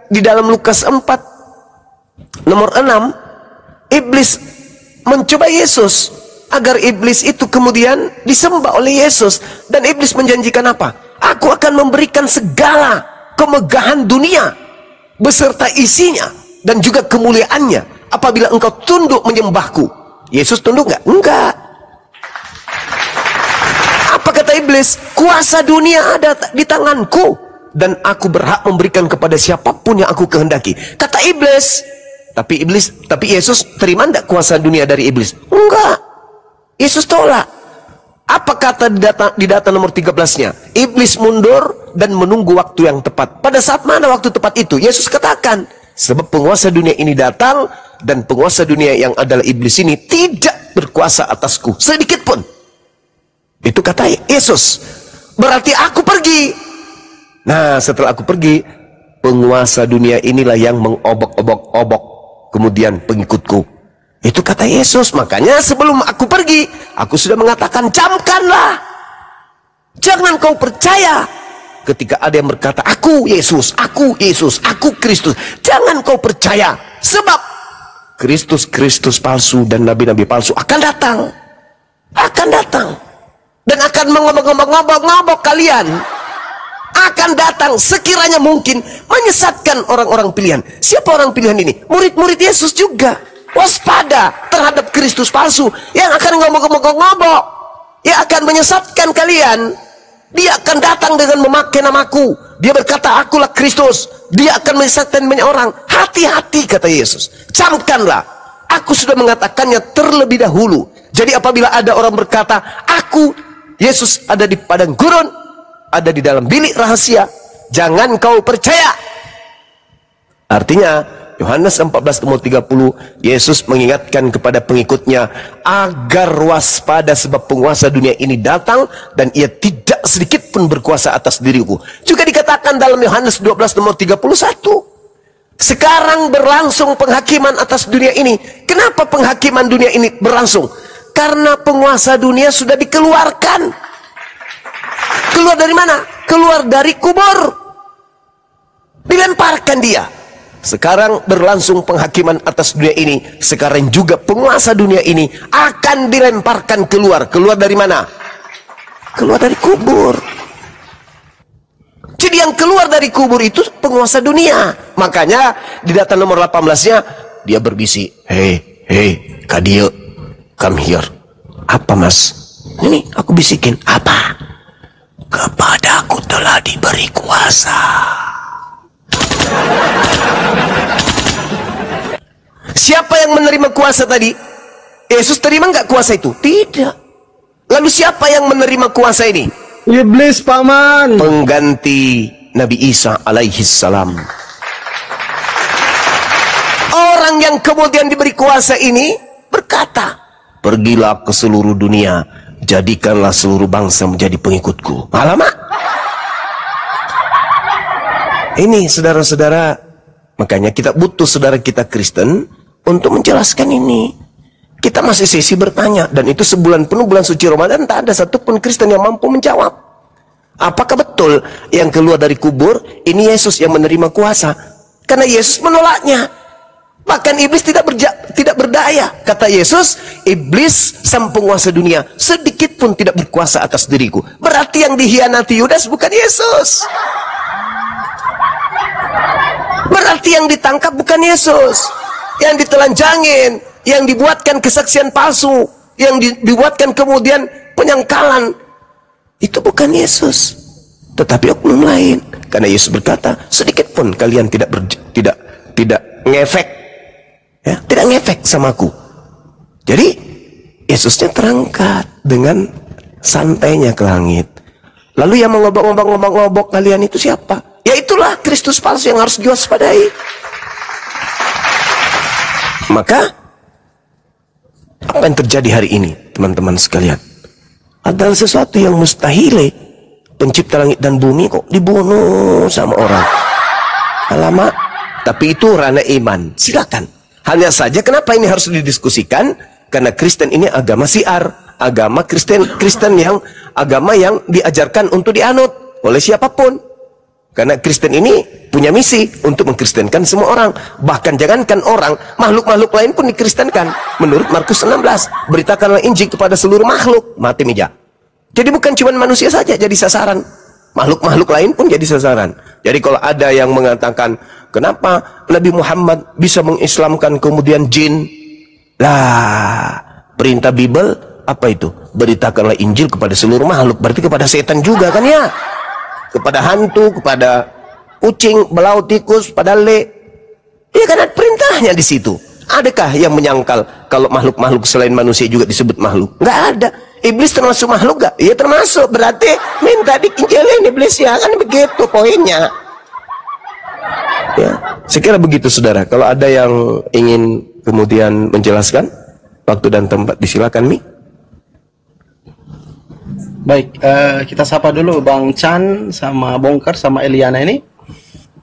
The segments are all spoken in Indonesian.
di dalam Lukas 4 nomor 6, iblis mencoba Yesus agar iblis itu kemudian disembah oleh Yesus. Dan iblis menjanjikan apa? Aku akan memberikan segala kemegahan dunia beserta isinya dan juga kemuliaannya apabila engkau tunduk menyembahku. Yesus tunduk nggak? Enggak. Apa kata iblis? Kuasa dunia ada di tanganku dan aku berhak memberikan kepada siapapun yang aku kehendaki. Kata iblis. Tapi Yesus terima enggak kuasa dunia dari iblis? Enggak. Yesus tolak. Apa kata di data nomor 13-nya? Iblis mundur dan menunggu waktu yang tepat. Pada saat mana waktu tepat itu? Yesus katakan, sebab penguasa dunia ini datang dan penguasa dunia yang adalah iblis ini tidak berkuasa atasku sedikit pun. Itu kata Yesus. Berarti aku pergi. Nah, setelah aku pergi, penguasa dunia inilah yang mengobok-obok kemudian pengikutku. Itu kata Yesus. Makanya sebelum aku pergi, aku sudah mengatakan, camkanlah, jangan kau percaya ketika ada yang berkata, aku Yesus, aku Kristus. Jangan kau percaya, sebab Kristus palsu dan nabi-nabi palsu akan datang dan akan mengobok-ngobok kalian. Akan datang sekiranya mungkin menyesatkan orang-orang pilihan. Siapa orang pilihan ini? Murid-murid Yesus juga. Waspada terhadap Kristus palsu yang akan ngomong-ngomong, yang akan menyesatkan kalian. Dia akan datang dengan memakai namaku. Dia berkata, akulah Kristus. Dia akan menyesatkan banyak orang. Hati-hati, kata Yesus. Camkanlah. Aku sudah mengatakannya terlebih dahulu. Jadi apabila ada orang berkata, aku Yesus ada di padang gurun, ada di dalam bilik rahasia, jangan kau percaya. Artinya Yohanes 14 nomor 30, Yesus mengingatkan kepada pengikutnya agar waspada sebab penguasa dunia ini datang dan ia tidak sedikit pun berkuasa atas diriku. Juga dikatakan dalam Yohanes 12 nomor 31, sekarang berlangsung penghakiman atas dunia ini. Kenapa penghakiman dunia ini berlangsung? Karena penguasa dunia sudah dikeluarkan. Keluar dari mana? Keluar dari kubur. Dilemparkan dia. Sekarang berlangsung penghakiman atas dunia ini. Sekarang juga penguasa dunia ini akan dilemparkan keluar. Keluar dari mana? Keluar dari kubur. Jadi yang keluar dari kubur itu penguasa dunia. Makanya di data nomor 18-nya dia berbisik, hey Kadio, come here. Apa mas? Ini aku bisikin. Apa? Kepadaku telah diberi kuasa. Siapa yang menerima kuasa tadi? Yesus terima nggak kuasa itu? Tidak. Lalu siapa yang menerima kuasa ini? Iblis, paman. Pengganti Nabi Isa alaihi salam. Orang yang kemudian diberi kuasa ini berkata, pergilah ke seluruh dunia, jadikanlah seluruh bangsa menjadi pengikutku. Alamak. Ini saudara-saudara, makanya kita butuh saudara kita Kristen untuk menjelaskan ini. Kita masih sesi bertanya, dan itu sebulan penuh bulan suci Ramadan tak ada satupun Kristen yang mampu menjawab. Apakah betul yang keluar dari kubur ini Yesus yang menerima kuasa? Karena Yesus menolaknya. Bahkan iblis tidak berdaya. Kata Yesus, iblis sang penguasa dunia sedikit pun tidak berkuasa atas diriku. Berarti yang dihianati Yudas bukan Yesus. Berarti yang ditangkap bukan Yesus. Yang ditelanjangin, yang dibuatkan kesaksian palsu, yang dibuatkan kemudian penyangkalan, itu bukan Yesus, tetapi oknum lain. Karena Yesus berkata, sedikit pun kalian tidak ngefek, ya, tidak ngefek sama aku. Jadi Yesusnya terangkat dengan santainya ke langit. Lalu yang mengobok-ngobok kalian itu siapa? Ya itulah Kristus palsu yang harus diwaspadai. Maka apa yang terjadi hari ini, teman-teman sekalian, adalah sesuatu yang mustahil. Pencipta langit dan bumi kok dibunuh sama orang. Alamak. Tapi itu ranah iman. Silakan. Hanya saja kenapa ini harus didiskusikan? Karena Kristen ini agama siar, agama Kristen yang agama yang diajarkan untuk dianut oleh siapapun. Karena Kristen ini punya misi untuk mengkristenkan semua orang. Bahkan jangankan orang, makhluk-makhluk lain pun dikristenkan. Menurut Markus 16, beritakanlah Injil kepada seluruh makhluk. Mati meja. Jadi bukan cuma manusia saja jadi sasaran. Makhluk-makhluk lain pun jadi sasaran. Jadi kalau ada yang mengatakan, kenapa Nabi Muhammad bisa mengislamkan kemudian jin? Lah, perintah Bible apa itu? Beritakanlah Injil kepada seluruh makhluk. Berarti kepada setan juga kan ya? Kepada hantu, kepada kucing, belau, tikus, pada le. Ya kan ada perintahnya di situ. Adakah yang menyangkal kalau makhluk-makhluk selain manusia juga disebut makhluk? Nggak ada. Iblis termasuk makhluk nggak? Iya termasuk. Berarti minta diinjilin iblis ya kan begitu poinnya. Ya, saya kira begitu saudara. Kalau ada yang ingin kemudian menjelaskan, waktu dan tempat disilakan Mi. Baik, kita sapa dulu Bang Chan sama Bongkar sama Eliana ini.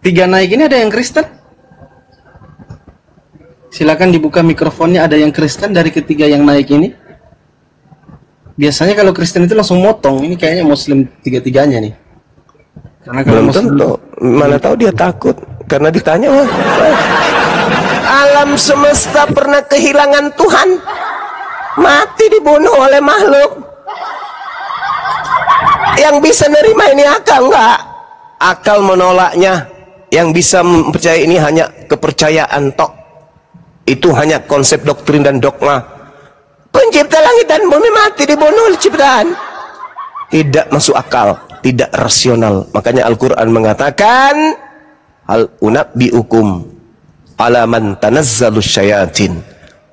3 naik ini ada yang Kristen? Silakan dibuka mikrofonnya, ada yang Kristen dari ketiga yang naik ini. Biasanya kalau Kristen itu langsung motong, ini kayaknya Muslim tiga-tiganya nih. Karena kalau belum Muslim, tentu, mana tahu dia takut karena ditanya, wah, alam semesta pernah kehilangan Tuhan, mati dibunuh oleh makhluk. Yang bisa nerima ini akal enggak? Akal menolaknya. Yang bisa mempercayai ini hanya kepercayaan tok. Itu hanya konsep doktrin dan dogma. Pencipta langit dan bumi mati dibunuh oleh ciptaan. Tidak masuk akal, tidak rasional. Makanya Al-Quran mengatakan, Hal unabbiukum ala man tanazzalus syayatin.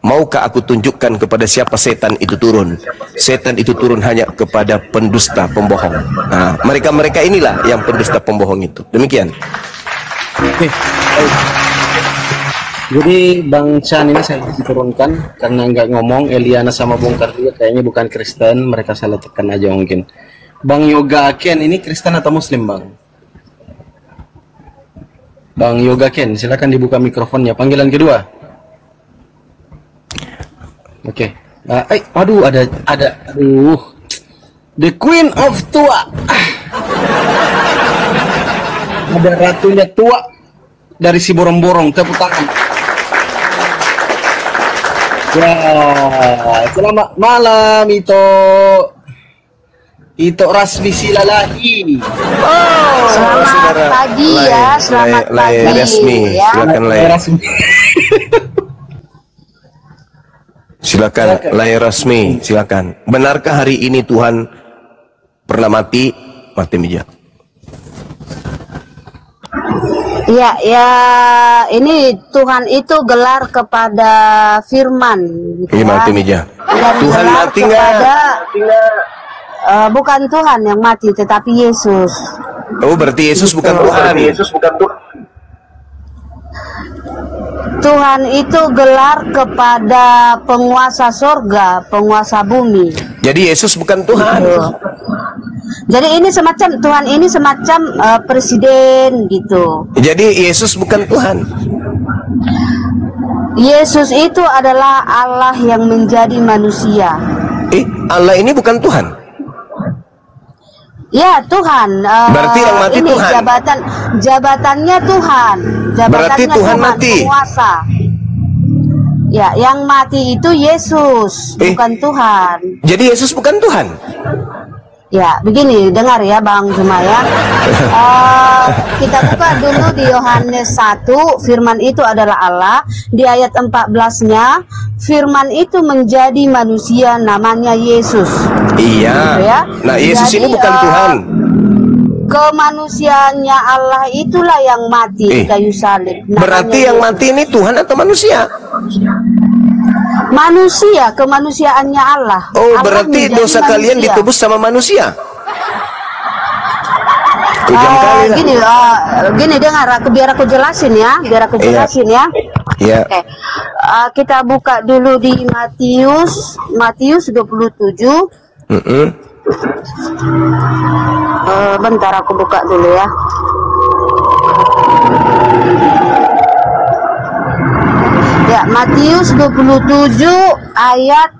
Maukah aku tunjukkan kepada siapa setan itu turun? Setan itu turun hanya kepada pendusta, pembohong. Nah, mereka-mereka inilah yang pendusta, pembohong itu. Demikian. Oke, baik. Jadi Bang Chan ini saya diturunkan karena nggak ngomong. Eliana sama Bongkar juga kayaknya bukan Kristen, mereka salah tekan aja mungkin. Bang Yoga Ken ini Kristen atau Muslim, Bang? Bang Yoga Ken, silakan dibuka mikrofonnya. Panggilan kedua. Oke. Aduh, aduh. The Queen of Tua. Ada ratunya Tua dari si borong-borong, tepuk tangan. Ya, selamat malam Ito Rasmi Silalahi. Oh, selamat pagi ya, selamat pagi. Rasmi, ya. silakan Rasmi. Silakan, Lai Rasmi, silakan. Benarkah hari ini Tuhan pernah mati? Mati meja. Ya, ini Tuhan itu gelar kepada firman. Gitu Ini mati meja. Tuhan mati nggak? Bukan Tuhan yang mati, tetapi Yesus. Oh, berarti Yesus bukan Tuhan. Tuhan itu gelar kepada penguasa sorga, penguasa bumi. Jadi Yesus bukan Tuhan. Jadi ini semacam Tuhan ini semacam presiden gitu. Jadi Yesus bukan Tuhan. Yesus itu adalah Allah yang menjadi manusia. Allah ini bukan Tuhan. Ya Tuhan. Berarti yang mati ini Tuhan. Jabatannya Tuhan. Berarti Tuhan mati. Penguasa. Ya, yang mati itu Yesus, bukan Tuhan. Jadi Yesus bukan Tuhan. Ya, begini, dengar ya Bang Jumaya. Kita buka dulu di Yohanes 1, firman itu adalah Allah. Di ayat 14-nya, firman itu menjadi manusia, namanya Yesus. Iya. Gitu ya? Nah, Yesus jadi, ini bukan Tuhan. Kemanusiaannya Allah itulah yang mati di kayu salib. Berarti yang mati ini Tuhan atau manusia? Manusia, kemanusiaannya Allah. Oh, Allah berarti dosa manusia. kalian ditebus sama manusia. Gini dengar, biar aku jelasin ya, ya. Iya. Oke. Kita buka dulu di Matius 27. Bentar aku buka dulu ya. Ya, Matius 27 ayat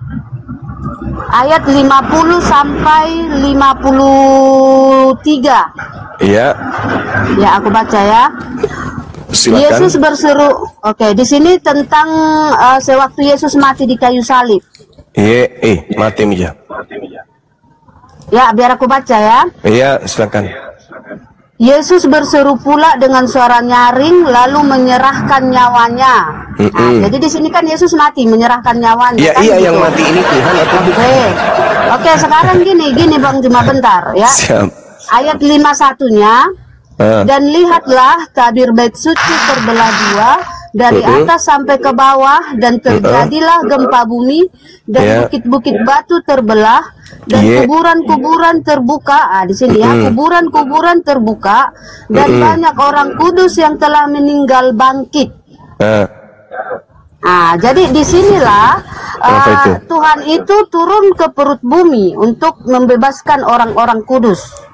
50 sampai 53. Iya. Ya, aku baca ya. Silakan. Yesus berseru, oke, di sini tentang sewaktu Yesus mati di kayu salib. Mati Mija. Ya, biar aku baca ya. Iya, silakan. Yesus berseru pula dengan suara nyaring lalu menyerahkan nyawanya. Nah, jadi di sini kan Yesus mati menyerahkan nyawanya. Iya, kan, iya gitu. yang mati ini Tuhan atau bukan? Oke, sekarang gini Bang Juma bentar ya. Siap. Ayat 51-nya. Dan lihatlah tabir bait suci terbelah dua dari atas sampai ke bawah, dan terjadilah gempa bumi, dan bukit-bukit batu terbelah, dan kuburan-kuburan terbuka. Di sini ya, kuburan-kuburan terbuka, dan banyak orang kudus yang telah meninggal bangkit. Jadi disinilah Tuhan itu turun ke perut bumi untuk membebaskan orang-orang kudus.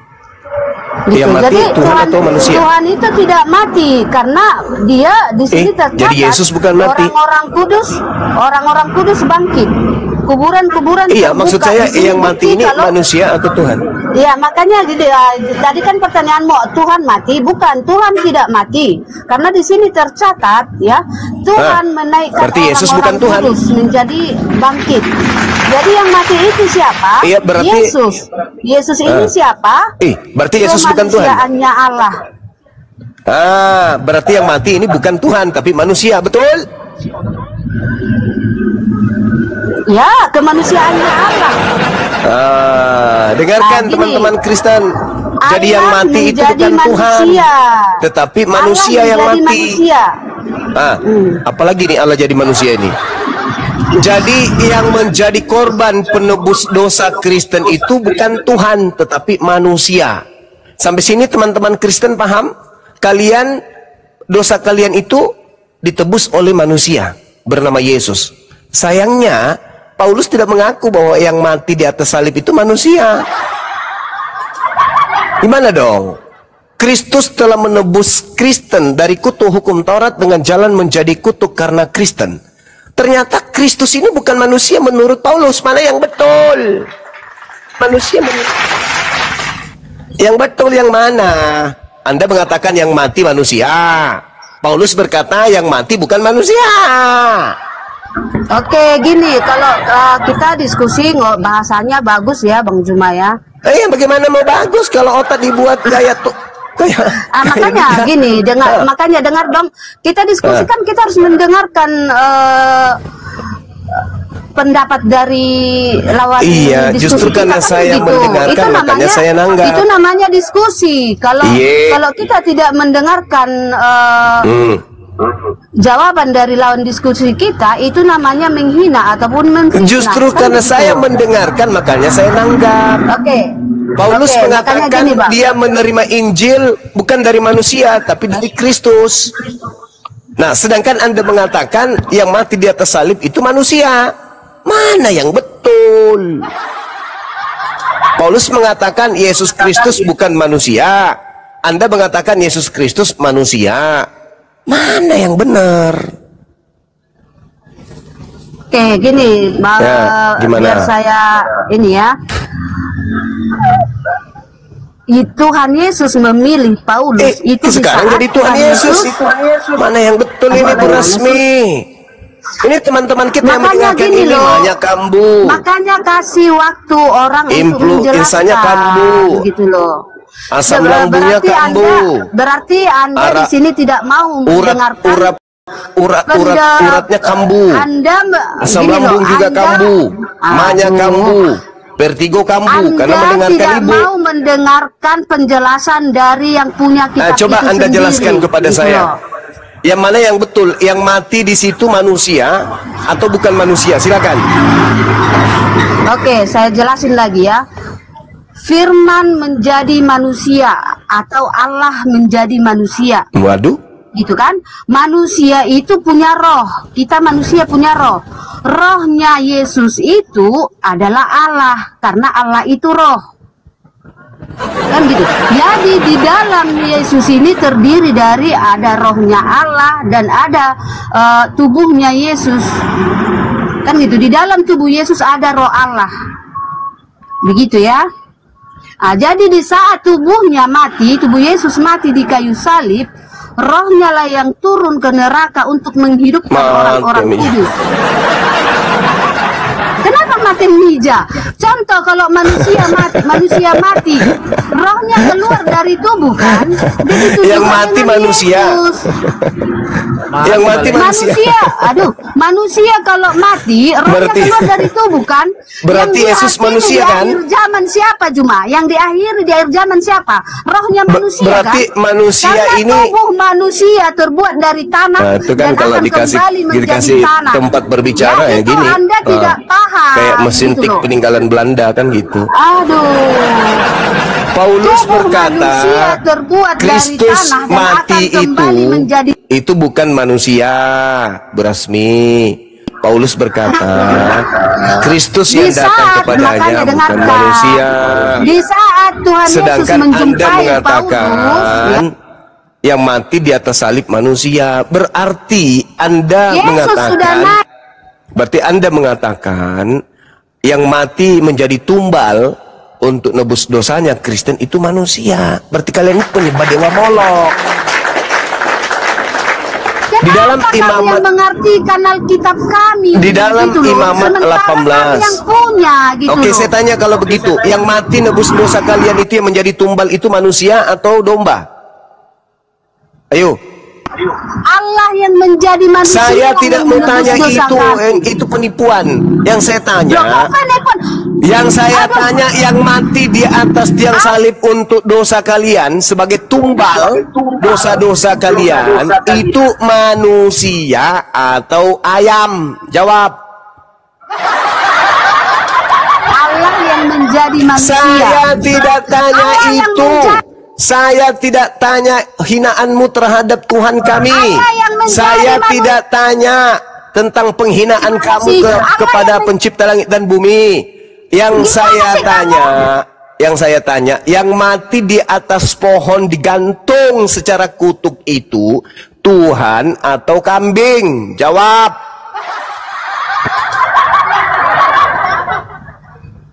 Gitu. Yang mati jadi Tuhan atau manusia? Tuhan itu tidak mati karena dia di sini tercatat. Jadi Yesus bukan mati. Orang-orang kudus bangkit. Kuburan-kuburan Iya, terbuka. maksud saya yang mati ini manusia atau Tuhan? Iya, makanya tadi kan pertanyaanmu, Tuhan mati? Bukan, Tuhan tidak mati. Karena di sini tercatat ya, Tuhan menaikkan orang-orang kudus menjadi bangkit. Jadi yang mati itu siapa? Iya, berarti Yesus. Yesus ini siapa? Berarti Yesus bukan Tuhan. Kemanusiaannya Allah. Berarti yang mati ini bukan Tuhan tapi manusia, betul? Ya, kemanusiaannya Allah. Dengarkan teman-teman Kristen. Jadi yang mati itu bukan Tuhan, tetapi manusia yang mati. Apalagi nih Allah jadi manusia ini. Jadi yang menjadi korban penebus dosa Kristen itu bukan Tuhan, tetapi manusia. Sampai sini teman-teman Kristen paham? Kalian, dosa kalian itu ditebus oleh manusia bernama Yesus. Sayangnya Paulus tidak mengaku bahwa yang mati di atas salib itu manusia. Gimana dong? Kristus telah menebus Kristen dari kutuk hukum Taurat dengan jalan menjadi kutuk karena Kristen. Ternyata Kristus ini bukan manusia menurut Paulus. Mana yang betul? Manusia yang betul yang mana? Anda mengatakan yang mati manusia. Paulus berkata yang mati bukan manusia. Oke, gini, kalau kita diskusi bahasanya bagus ya Bang Juma ya. Bagaimana mau bagus kalau otak dibuat kayak tuh? Makanya gini, makanya dengar dong. Kita diskusikan, kita harus mendengarkan pendapat dari lawan diskusi justru karena kita, saya gitu. Mendengarkan, makanya saya nanggap. Itu namanya diskusi. Kalau kita tidak mendengarkan jawaban dari lawan diskusi kita, itu namanya menghina ataupun memfitnah. Justru karena saya mendengarkan, makanya saya nanggap. Paulus mengatakan dia menerima Injil bukan dari manusia, tapi dari Kristus. Nah, sedangkan Anda mengatakan yang mati di atas salib itu manusia. Mana yang betul? Paulus mengatakan Yesus Kristus bukan manusia. Anda mengatakan Yesus Kristus manusia. Mana yang benar? Oke, gini, biar saya ini ya. Tuhan Yesus memilih Paulus itu sekarang jadi Tuhan Yesus. Mana yang betul ini Bu Rasmi? Ini teman-teman kita yang mendengarkan ini banyak kambu. Makanya kasih waktu orang untuk menjelaskan kambu. Gitu loh. Asam lambungnya kambu. Berarti Anda di sini tidak mau mendengarkan uratnya kambu. Asam lambung juga kambu. Manya kambu. Vertigo kambu karena mendengarkan tidak ibu. Mau mendengarkan penjelasan dari yang punya kitab coba itu Anda sendiri, jelaskan kepada gitu saya. Loh. Yang mana yang betul? Yang mati di situ manusia atau bukan manusia? Silakan. Oke, saya jelasin lagi ya. Firman menjadi manusia atau Allah menjadi manusia. Waduh. Gitu kan? Manusia itu punya roh. Kita manusia punya roh. Rohnya Yesus itu adalah Allah, karena Allah itu roh. Kan gitu. Jadi di dalam Yesus ini terdiri dari ada rohnya Allah dan ada tubuhnya Yesus. Kan gitu. Di dalam tubuh Yesus ada roh Allah. Begitu ya. Jadi di saat tubuhnya mati, tubuh Yesus mati di kayu salib, rohnya lah yang turun ke neraka untuk menghidupkan orang-orang kudus. Kenapa mati mija? Contoh kalau manusia mati, rohnya keluar dari tubuh kan? Begitu yang mati manusia. Yang mati manusia. Aduh, manusia kalau mati, rohnya keluar dari tubuh kan? Berarti Yesus manusia kan? Di akhir zaman siapa Juma? Yang diakhiri di akhir zaman siapa? Rohnya manusia berarti kan? Manusia karena ini tubuh manusia terbuat dari tanah. Nah, itu kan dan kalau akan kembali menjadi dikasih tanah. tempat berbicara ya itu gini. Anda tidak paham. Kayak mesin gitu tik loh. peninggalan Belanda kan gitu. Aduh. Paulus Tubuh berkata, manusia terbuat dari Kristus tanah dan mati akan kembali menjadi itu bukan manusia, Berasmi. Paulus berkata, Kristus yang datang kepadanya bukan manusia. Di saat Tuhan Yesus Sedangkan Anda menjumpai mengatakan Paulus, yang mati di atas salib manusia. Berarti Anda Yesus sudah naik. Berarti Anda mengatakan yang mati menjadi tumbal untuk nebus dosanya Kristen itu manusia. Berarti kalian itu penyembah dewa Molok. Di dalam Imamat yang mengerti kanal kitab kami di dalam gitu Imamat 18 yang punya gitu. Oke, saya tanya kalau begitu, yang mati nebus dosa kalian itu yang menjadi tumbal itu manusia atau domba? Ayo. Allah yang menjadi manusia. Saya tidak mau tanya itu penipuan. Yang saya tanya, tanya yang mati di atas tiang salib untuk dosa kalian sebagai tumbal dosa-dosa kalian itu manusia atau ayam? Jawab. Allah yang menjadi manusia. Saya tidak tanya itu. Saya tidak tanya hinaanmu terhadap Tuhan kami. Saya tidak tanya tentang penghinaan kamu kepada pencipta langit dan bumi. Yang saya tanya, yang mati di atas pohon digantung secara kutub itu Tuhan atau kambing? Jawab.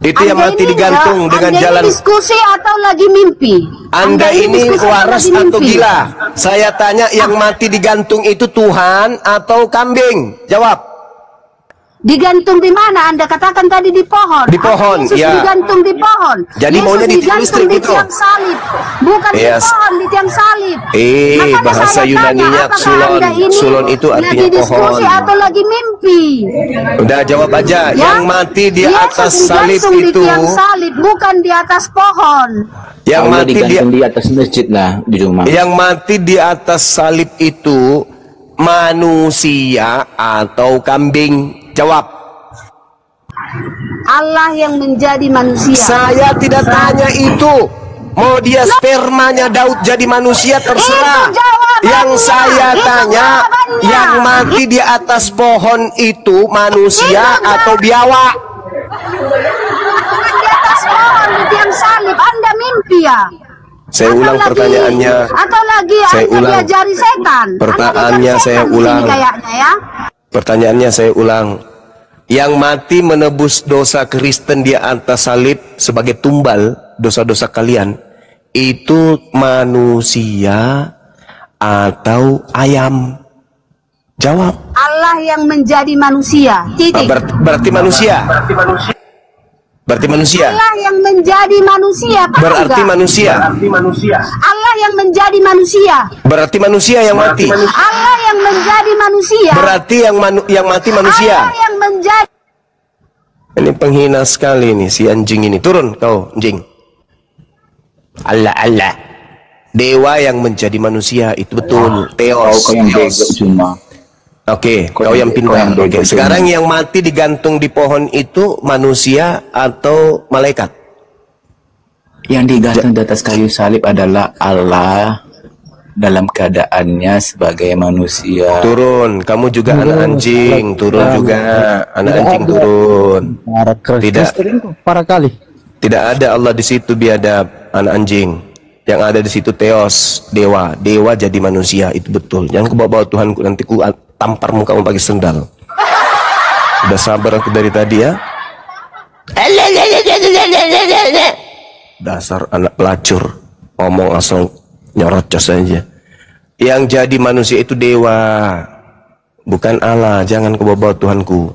Itu yang mati digantung dengan jalan. Anda diskusi atau lagi mimpi? Anda ini waras atau gila? Saya tanya yang mati digantung itu Tuhan atau kambing? Jawab. Digantung di mana? Anda katakan tadi di pohon. Di pohon, Yesus ya. Digantung di pohon. Jadi Yesus maunya di digantung di gitu. tiang salib, bukan di pohon, di tiang salib. Makanya bahasa saya Yunaninya tanya, sulon. Sulon itu artinya lagi diskusi pohon. atau lagi mimpi? Udah jawab aja. Ya? Yang mati di atas salib digantung itu. di tiang salib, bukan di atas pohon. Yang mati di atas masjid lah di rumah. Yang mati di atas salib itu manusia atau kambing? Jawab. Allah yang menjadi manusia. Saya tidak tanya itu. Mau dia spermanya Daud jadi manusia terserah. Yang saya tanya, yang mati di atas pohon itu manusia atau biawak? Di atas pohon di tiang salib. Anda mimpi ya? Saya ulang pertanyaannya. Atau lagi saya Anda diajari setan? Pertanyaannya saya ulang. Kayaknya ya. Pertanyaannya saya ulang. Yang mati menebus dosa Kristen di atas salib sebagai tumbal dosa-dosa kalian itu manusia atau ayam? Jawab. Allah yang menjadi manusia. Titik. Berarti manusia. Berarti manusia. Allah yang menjadi manusia. Berarti manusia. Allah yang menjadi manusia. Berarti manusia yang mati. Allah yang menjadi manusia. Berarti yang mati manusia. Allah yang menjadi. Ini penghina sekali nih si anjing ini. Turun kau anjing. Allah. Dewa yang menjadi manusia itu betul. Theos. Oke, kau yang pintar. Oke, sekarang yang mati digantung di pohon itu manusia atau malaikat? Yang digantung di atas kayu salib adalah Allah dalam keadaannya sebagai manusia. Turun, kamu juga anak anjing. Turun juga, anak anjing turun. Tidak, para kali. tidak ada Allah di situ biadab, anak anjing. Yang ada di situ Theos, dewa. Dewa jadi manusia, itu betul. Jangan kebawa-bawa Tuhanku, nanti ku tampar mukamu pakai sendal. Udah sabar aku dari tadi ya. Dasar anak pelacur, ngomong asal nyorocos aja. Yang jadi manusia itu dewa, bukan Allah. Jangan kau bawa Tuhanku.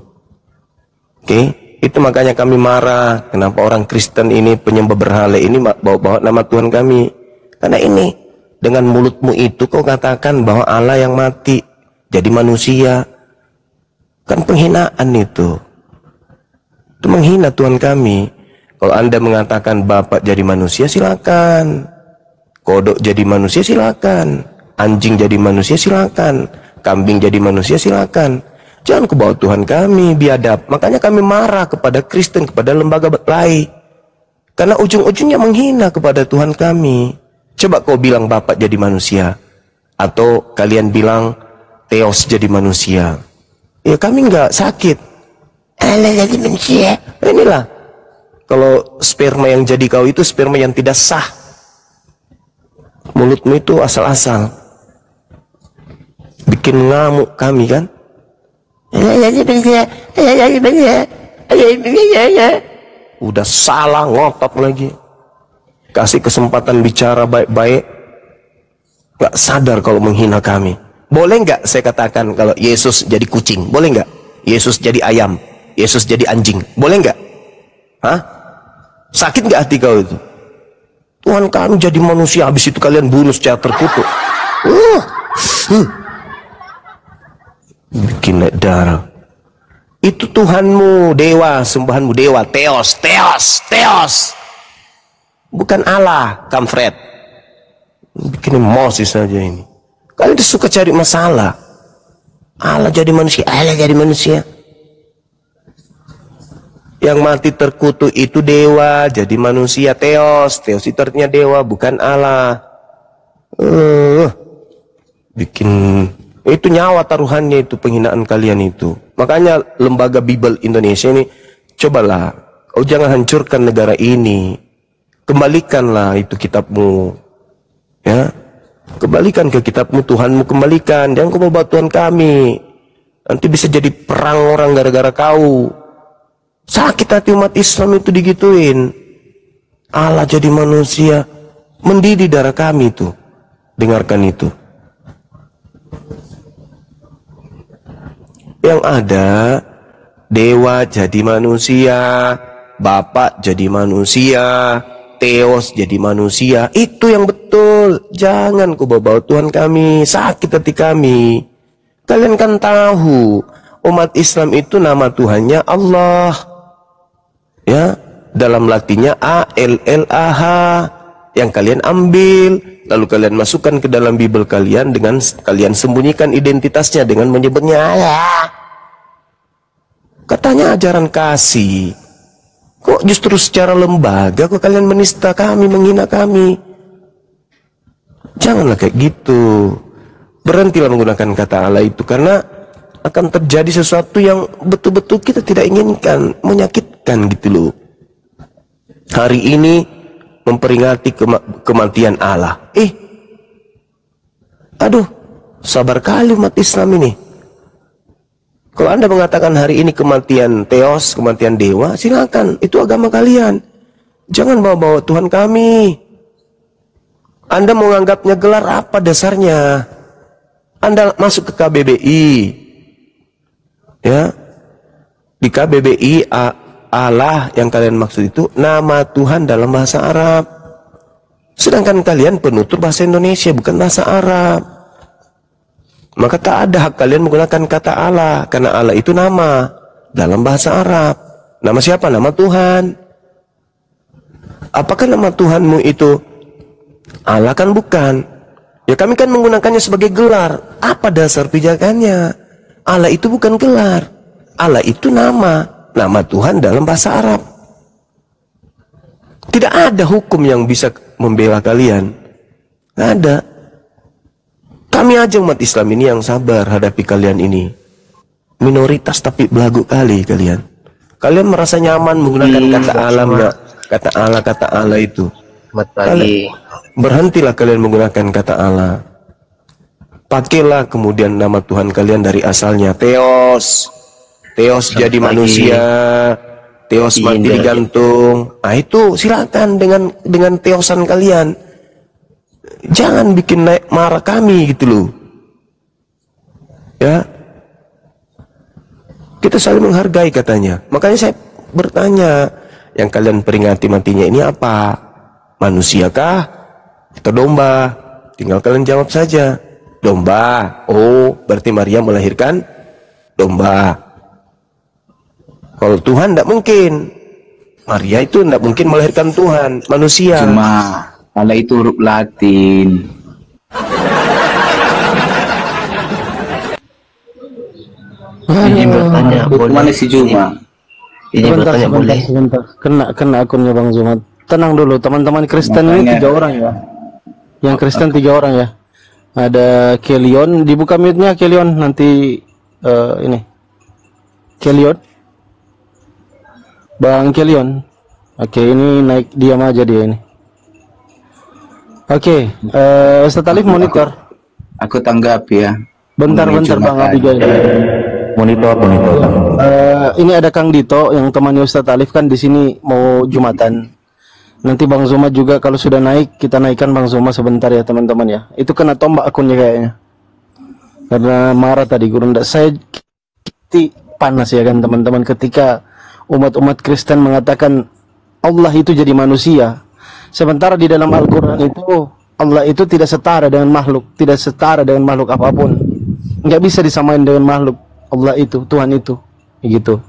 Oke, itu makanya kami marah. Kenapa orang Kristen ini penyembah berhala ini bawa-bawa nama Tuhan kami? Karena ini dengan mulutmu itu kau katakan bahwa Allah yang mati jadi manusia. Kan penghinaan itu. Itu menghina Tuhan kami. Kalau Anda mengatakan Bapak jadi manusia, silakan. Kodok jadi manusia, silakan. Anjing jadi manusia, silakan. Kambing jadi manusia, silakan. Jangan kebawa Tuhan kami, biadab. Makanya kami marah kepada Kristen, kepada lembaga lain. Karena ujung-ujungnya menghina kepada Tuhan kami. Coba kau bilang Bapak jadi manusia. Atau kalian bilang Theos jadi manusia. Ya kami nggak sakit. Allah jadi manusia. Inilah. Kalau sperma yang jadi kau itu sperma yang tidak sah. Mulutmu itu asal-asal. Bikin ngamuk kami kan. Udah salah ngotot lagi. Kasih kesempatan bicara baik-baik. Gak sadar kalau menghina kami. Boleh nggak saya katakan kalau Yesus jadi kucing? Boleh nggak? Yesus jadi ayam? Yesus jadi anjing? Boleh nggak? Hah? Sakit nggak hati kau itu? Tuhan kami jadi manusia, habis itu kalian bunuh secara terkutuk. Bikin naik darah. Itu Tuhanmu, dewa, sembahanmu dewa, Theos. Bukan Allah, Kamfred. Bikin emosi saja ini. Kalian suka cari masalah. Allah jadi manusia, Allah jadi manusia. Yang mati terkutuk itu dewa, jadi manusia, Theos. Theos itu artinya dewa, bukan Allah. Bikin itu nyawa taruhannya itu penghinaan kalian itu. Makanya lembaga Bible Indonesia ini, cobalah, kau jangan hancurkan negara ini. Kembalikanlah itu kitabmu. Ya. Kembalikan ke kitabmu, Tuhanmu kembalikan. Jangan kau bawa Tuhan kami. Nanti bisa jadi perang orang gara-gara kau. Sakit hati umat Islam itu digituin. Allah jadi manusia, mendidih darah kami itu. Dengarkan itu. Yang ada, dewa jadi manusia, Bapak jadi manusia, Theos jadi manusia. Itu yang betul. Jangan kau bawa Tuhan kami. Sakit hati kami. Kalian kan tahu, umat Islam itu nama Tuhannya Allah. Ya, dalam Latinnya A-L-L-A-H yang kalian ambil, lalu kalian masukkan ke dalam Bible kalian dengan kalian sembunyikan identitasnya dengan menyebutnya Allah. Katanya ajaran kasih. Kok justru secara lembaga kok kalian menista kami, menghina kami? Janganlah kayak gitu. Berhentilah menggunakan kata Allah itu, karena akan terjadi sesuatu yang betul-betul kita tidak inginkan, menyakitkan gitu loh. Hari ini memperingati kematian Allah. Aduh, sabar kali umat Islam ini. Kalau Anda mengatakan hari ini kematian Theos, kematian dewa, silakan, itu agama kalian. Jangan bawa-bawa Tuhan kami. Anda menganggapnya gelar apa dasarnya? Anda masuk ke KBBI. Ya, di KBBI Allah yang kalian maksud itu nama Tuhan dalam bahasa Arab. Sedangkan kalian penutur bahasa Indonesia, bukan bahasa Arab. Maka tak ada hak kalian menggunakan kata Allah, karena Allah itu nama dalam bahasa Arab. Nama siapa? Nama Tuhan. Apakah nama Tuhanmu itu Allah? Kan bukan. Ya kami kan menggunakannya sebagai gelar. Apa dasar pijakannya? Allah itu bukan gelar. Allah itu nama Tuhan dalam bahasa Arab. Tidak ada hukum yang bisa membela kalian. Tidak ada. Kami aja umat Islam ini yang sabar hadapi kalian ini. Minoritas tapi belagu kali kalian. Kalian merasa nyaman menggunakan kata Allah enggak? Kata Allah itu. Berhentilah kalian menggunakan kata Allah. Pakailah kemudian nama Tuhan kalian dari asalnya, Theos. Theos jadi manusia. Teos mati digantung. Nah itu silakan dengan teosan kalian. Jangan bikin naik marah kami gitu loh. Ya. Kita saling menghargai katanya. Makanya saya bertanya, yang kalian peringati matinya ini apa? Manusiakah atau domba? Tinggal kalian jawab saja. Domba. Oh, berarti Maria melahirkan domba. Kalau Tuhan tidak mungkin. Maria itu tidak mungkin melahirkan Tuhan, manusia. Cuma Allah itu huruf Latin. Izin bertanya boleh? Mana si Juma? Izin bertanya boleh? Sebentar. Kena akunnya Bang Zuma. Tenang dulu, teman-teman Kristen ini 3 orang ya. Yang Kristen 3 orang ya. Ada Kelion, dibuka mute-nya Kelion, nanti ini. Kelion. Bang Kelion. Oke, ini naik diam aja dia ini. Oke, Ustaz Alif monitor. Aku tanggapi ya. Bentar Bang Abigail. Monitor. Ini ada Kang Dito yang temannya Ustaz Alif kan di sini mau Jumatan. Nanti Bang Zuma juga kalau sudah naik kita naikkan Bang Zuma sebentar ya teman-teman ya. Itu kena tombak akunnya kayaknya. Karena marah tadi guru ndak saya panas ya kan teman-teman ketika umat-umat Kristen mengatakan Allah itu jadi manusia. Sementara di dalam Al-Qur'an itu Allah itu tidak setara dengan makhluk, tidak setara dengan makhluk apapun. Nggak bisa disamain dengan makhluk. Allah itu, Tuhan itu, gitu.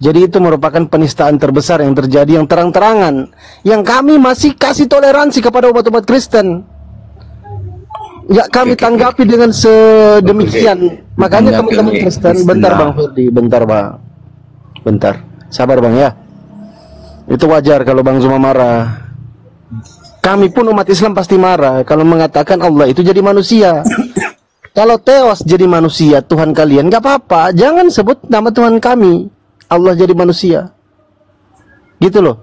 Jadi itu merupakan penistaan terbesar yang terjadi yang terang-terangan, yang kami masih kasih toleransi kepada umat-umat Kristen. Nggak kami tanggapi dengan sedemikian. Makanya teman-teman Kristen, bentar Bang Ferdi, bentar, sabar Bang ya. Itu wajar kalau Bang Zuma marah. Kami pun umat Islam pasti marah kalau mengatakan Allah itu jadi manusia. Kalau Theos jadi manusia, Tuhan kalian, nggak apa-apa. Jangan sebut nama Tuhan kami. Allah jadi manusia. Gitu loh.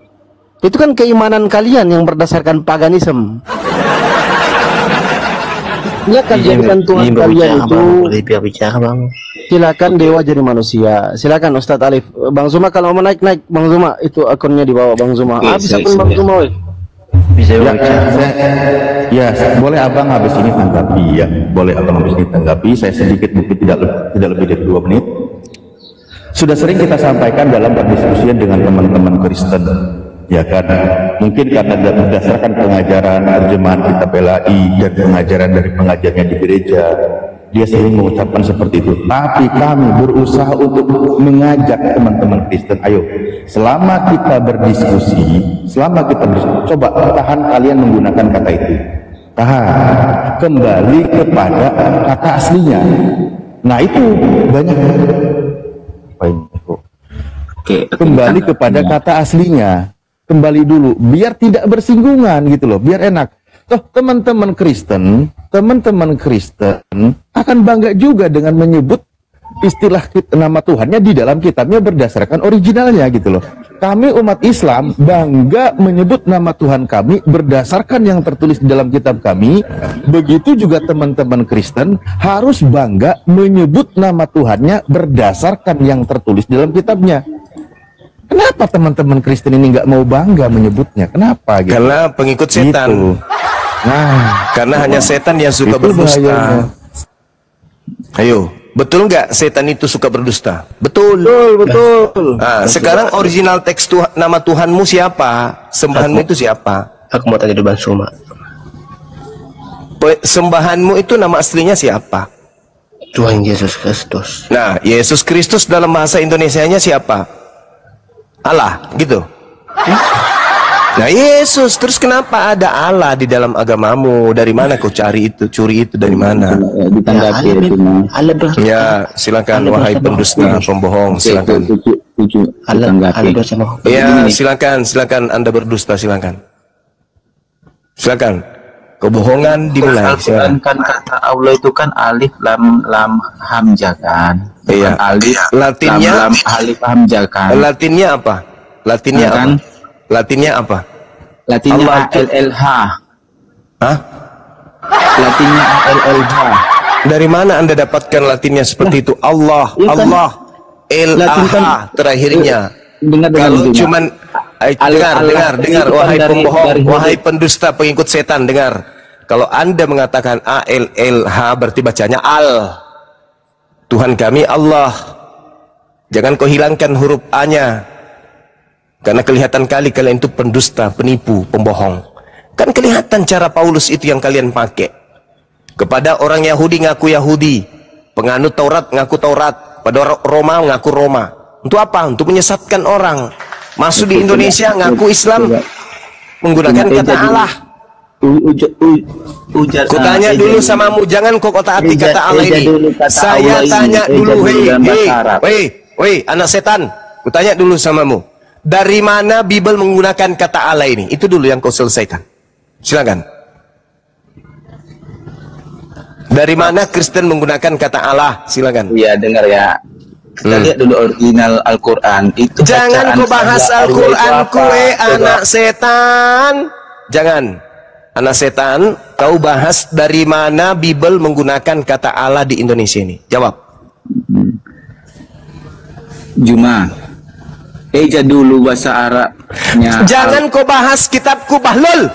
Itu kan keimanan kalian yang berdasarkan paganisme. Ya kan jadikan Tuhan kalian itu. Bicara Bang. Silakan dewa jadi manusia. Silakan Ustadz Alif. Bang Zuma kalau mau naik Bang Zuma itu akunnya di bawah Bang Zuma. Habis akun Bang Zuma. Bisa Ya, bicara. boleh abang habis ini tanggapi ya. Boleh abang habis ini tanggapi. Saya sedikit mungkin tidak lebih dari 2 menit. Sudah sering kita sampaikan dalam perdiskusian dengan teman-teman Kristen, ya kan? Mungkin karena berdasarkan pengajaran terjemahan kitab LAI dan pengajaran dari pengajarnya di gereja, dia sering mengucapkan seperti itu. Tapi kami berusaha untuk mengajak teman-teman Kristen, ayo, selama kita berdiskusi, coba tahan kalian menggunakan kata itu. Tahan, kembali kepada kata aslinya. Nah itu banyak. Kembali kepada kata aslinya. Kembali dulu, biar tidak bersinggungan gitu loh, biar enak. Toh teman-teman Kristen akan bangga juga dengan menyebut istilah nama Tuhannya di dalam kitabnya berdasarkan originalnya gitu loh. Kami umat Islam bangga menyebut nama Tuhan kami berdasarkan yang tertulis di dalam kitab kami. Begitu juga teman-teman Kristen harus bangga menyebut nama Tuhannya berdasarkan yang tertulis di dalam kitabnya. Kenapa teman-teman Kristen ini nggak mau bangga menyebutnya? Kenapa? Gitu? Karena pengikut setan. Gitu. Nah, karena hanya setan yang suka berdusta. Bahayanya. Ayo, betul nggak setan itu suka berdusta? Betul. Nah, sekarang original teks nama Tuhanmu siapa? Sembahanmu itu siapa? Aku mau tanya di Bang Zuma. Sembahanmu itu nama aslinya siapa? Tuhan Yesus Kristus. Nah, Yesus Kristus dalam bahasa Indonesianya siapa? Allah, gitu. Nah, Yesus, terus kenapa ada Allah di dalam agamamu? Dari mana kau curi itu dari mana? Ditanggapi Ya, silakan wahai pendusta, pembohong, silakan. Ya, silakan Anda berdusta, silakan. Kebohongan dimulai. Silakan. Kan kata Allah itu kan alif lam hamzah kan. Iya. Alif Latinnya lam alif hamzah kan. Latinnya apa? Latinnya apa? Kan? Latinnya apa? Latinnya Allah ALLH. Hah? Latinnya ALLH. Dari mana Anda dapatkan Latinnya seperti itu? Allah, Ya kan? Allah, Latin kan- terakhirnya. dengar Kalau dulu. cuman dengar wahai pembohong, wahai pendusta pengikut setan, dengar. Kalau Anda mengatakan ALLH berarti bacanya al. Tuhan kami Allah. Jangan kau hilangkan huruf A-nya. Karena kelihatan kali kalian itu pendusta, penipu, pembohong. Kan kelihatan cara Paulus itu yang kalian pakai. Kepada orang Yahudi ngaku Yahudi, penganut Taurat ngaku Taurat, pada Roma ngaku Roma. Untuk apa? Untuk menyesatkan orang. Masuk di Indonesia ngaku Islam, menggunakan kata Allah. Ku tanya dulu samamu, jangan kau taati kata Allah ini. Saya tanya dulu, hei, anak setan. Ku tanya dulu samamu, dari mana Bible menggunakan kata Allah ini? Itu dulu yang kau selesaikan. Silakan. Dari mana Kristen menggunakan kata Allah? Silakan. Iya, dengar ya. Kita lihat dulu original Al-Quran. Itu jangan kau bahas Al-Quran, kue anak setan. Jangan. Anak setan, kau bahas dari mana Bible menggunakan kata Allah di Indonesia ini. Jawab. Juma. Eja dulu bahasa Arabnya. Jangan kau bahas kitabku, Bahlul.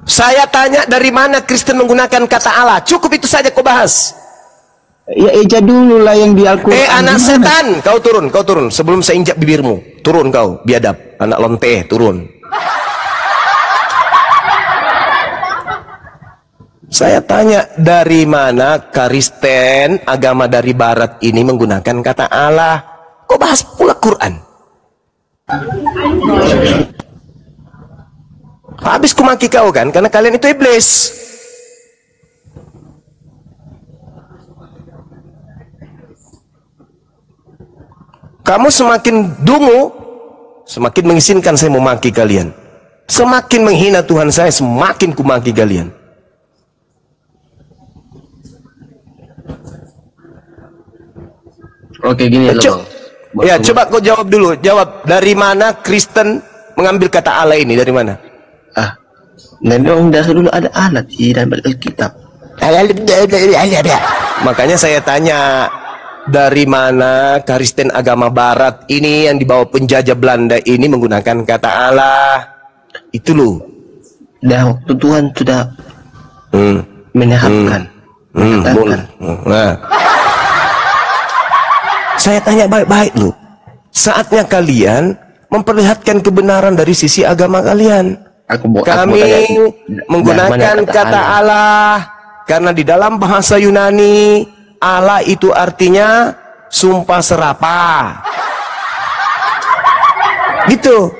Saya tanya dari mana Kristen menggunakan kata Allah. Cukup itu saja kau bahas. Ya eja dulu lah yang di Al-Quran. Anak setan, kau turun. Sebelum saya injak bibirmu. Turun kau, biadab. Anak lonte, turun. Saya tanya dari mana Kristen agama dari Barat ini menggunakan kata Allah. Kau bahas pula Quran. Habis ku maki kau kan, karena kalian itu iblis. Kamu semakin dungu, semakin mengizinkan saya memaki kalian. Semakin menghina Tuhan saya, semakin ku maki kalian. Oke, gini loh. Ya, coba kau jawab dulu. Jawab, dari mana Kristen mengambil kata Allah ini? Dari mana? Memang dari dulu ada alat di dalam Alkitab. Makanya saya tanya, dari mana Kristen agama Barat ini yang dibawa penjajah Belanda ini menggunakan kata Allah? Itu loh. Dah waktu Tuhan sudah menyerapkan. Nah, saya tanya baik-baik loh. Saatnya kalian memperlihatkan kebenaran dari sisi agama kalian. Kami menggunakan kata Allah karena di dalam bahasa Yunani Allah itu artinya sumpah serapah. Gitu.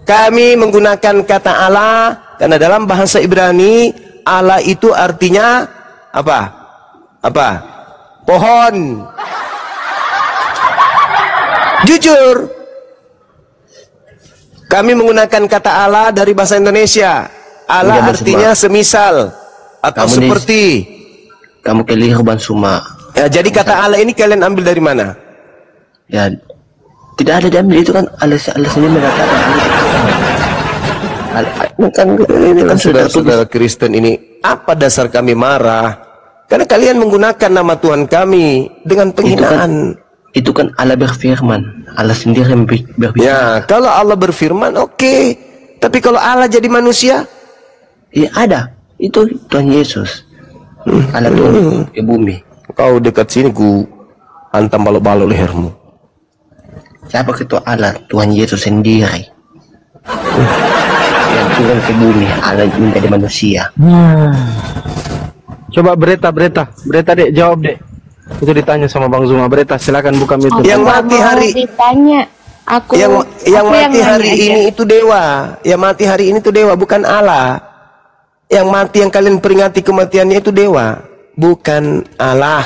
Kami menggunakan kata Allah karena dalam bahasa Ibrani Allah itu artinya apa? Pohon. Jujur. Kami menggunakan kata Allah dari bahasa Indonesia. Allah artinya semisal atau seperti. Kamu keliru Bang Suma. Ya, jadi kata Allah ini kalian ambil dari mana? Ya, tidak ada diambil, itu kan Allah sendiri mengatakan. Kan Saudara Kristen ini, apa dasar kami marah? Karena kalian menggunakan nama Tuhan kami dengan penghinaan. Itu kan Allah berfirman, Allah sendiri yang berbicara. Ya, kalau Allah berfirman, oke. Tapi kalau Allah jadi manusia, ya ada. Itu Tuhan Yesus. Allah turun ke bumi. Kau dekat sini, ku hantam balok-balok lehermu. Siapa ketua Allah? Tuhan Yesus sendiri. Yang turun ke bumi, Allah menjadi manusia. Coba berita dek, jawab dek. Itu ditanya sama Bang Zuma. Berita, silakan buka itu. Yang mati hari ditanya aku yang mati hari ini itu dewa. Yang mati hari ini itu dewa, bukan Allah. Yang mati yang kalian peringati kematiannya itu dewa, bukan Allah,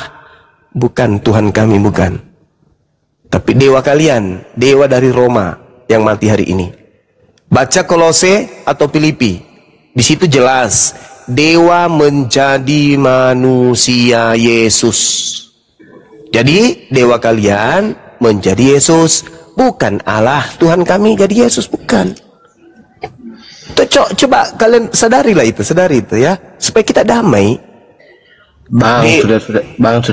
bukan Tuhan kami, bukan. Tapi dewa kalian, dewa dari Roma yang mati hari ini. Baca Kolose atau Filipi. Di situ jelas dewa menjadi manusia Yesus. Jadi dewa kalian menjadi Yesus, bukan Allah Tuhan kami jadi Yesus, bukan. Coba kalian sadari itu ya, supaya kita damai. Bang,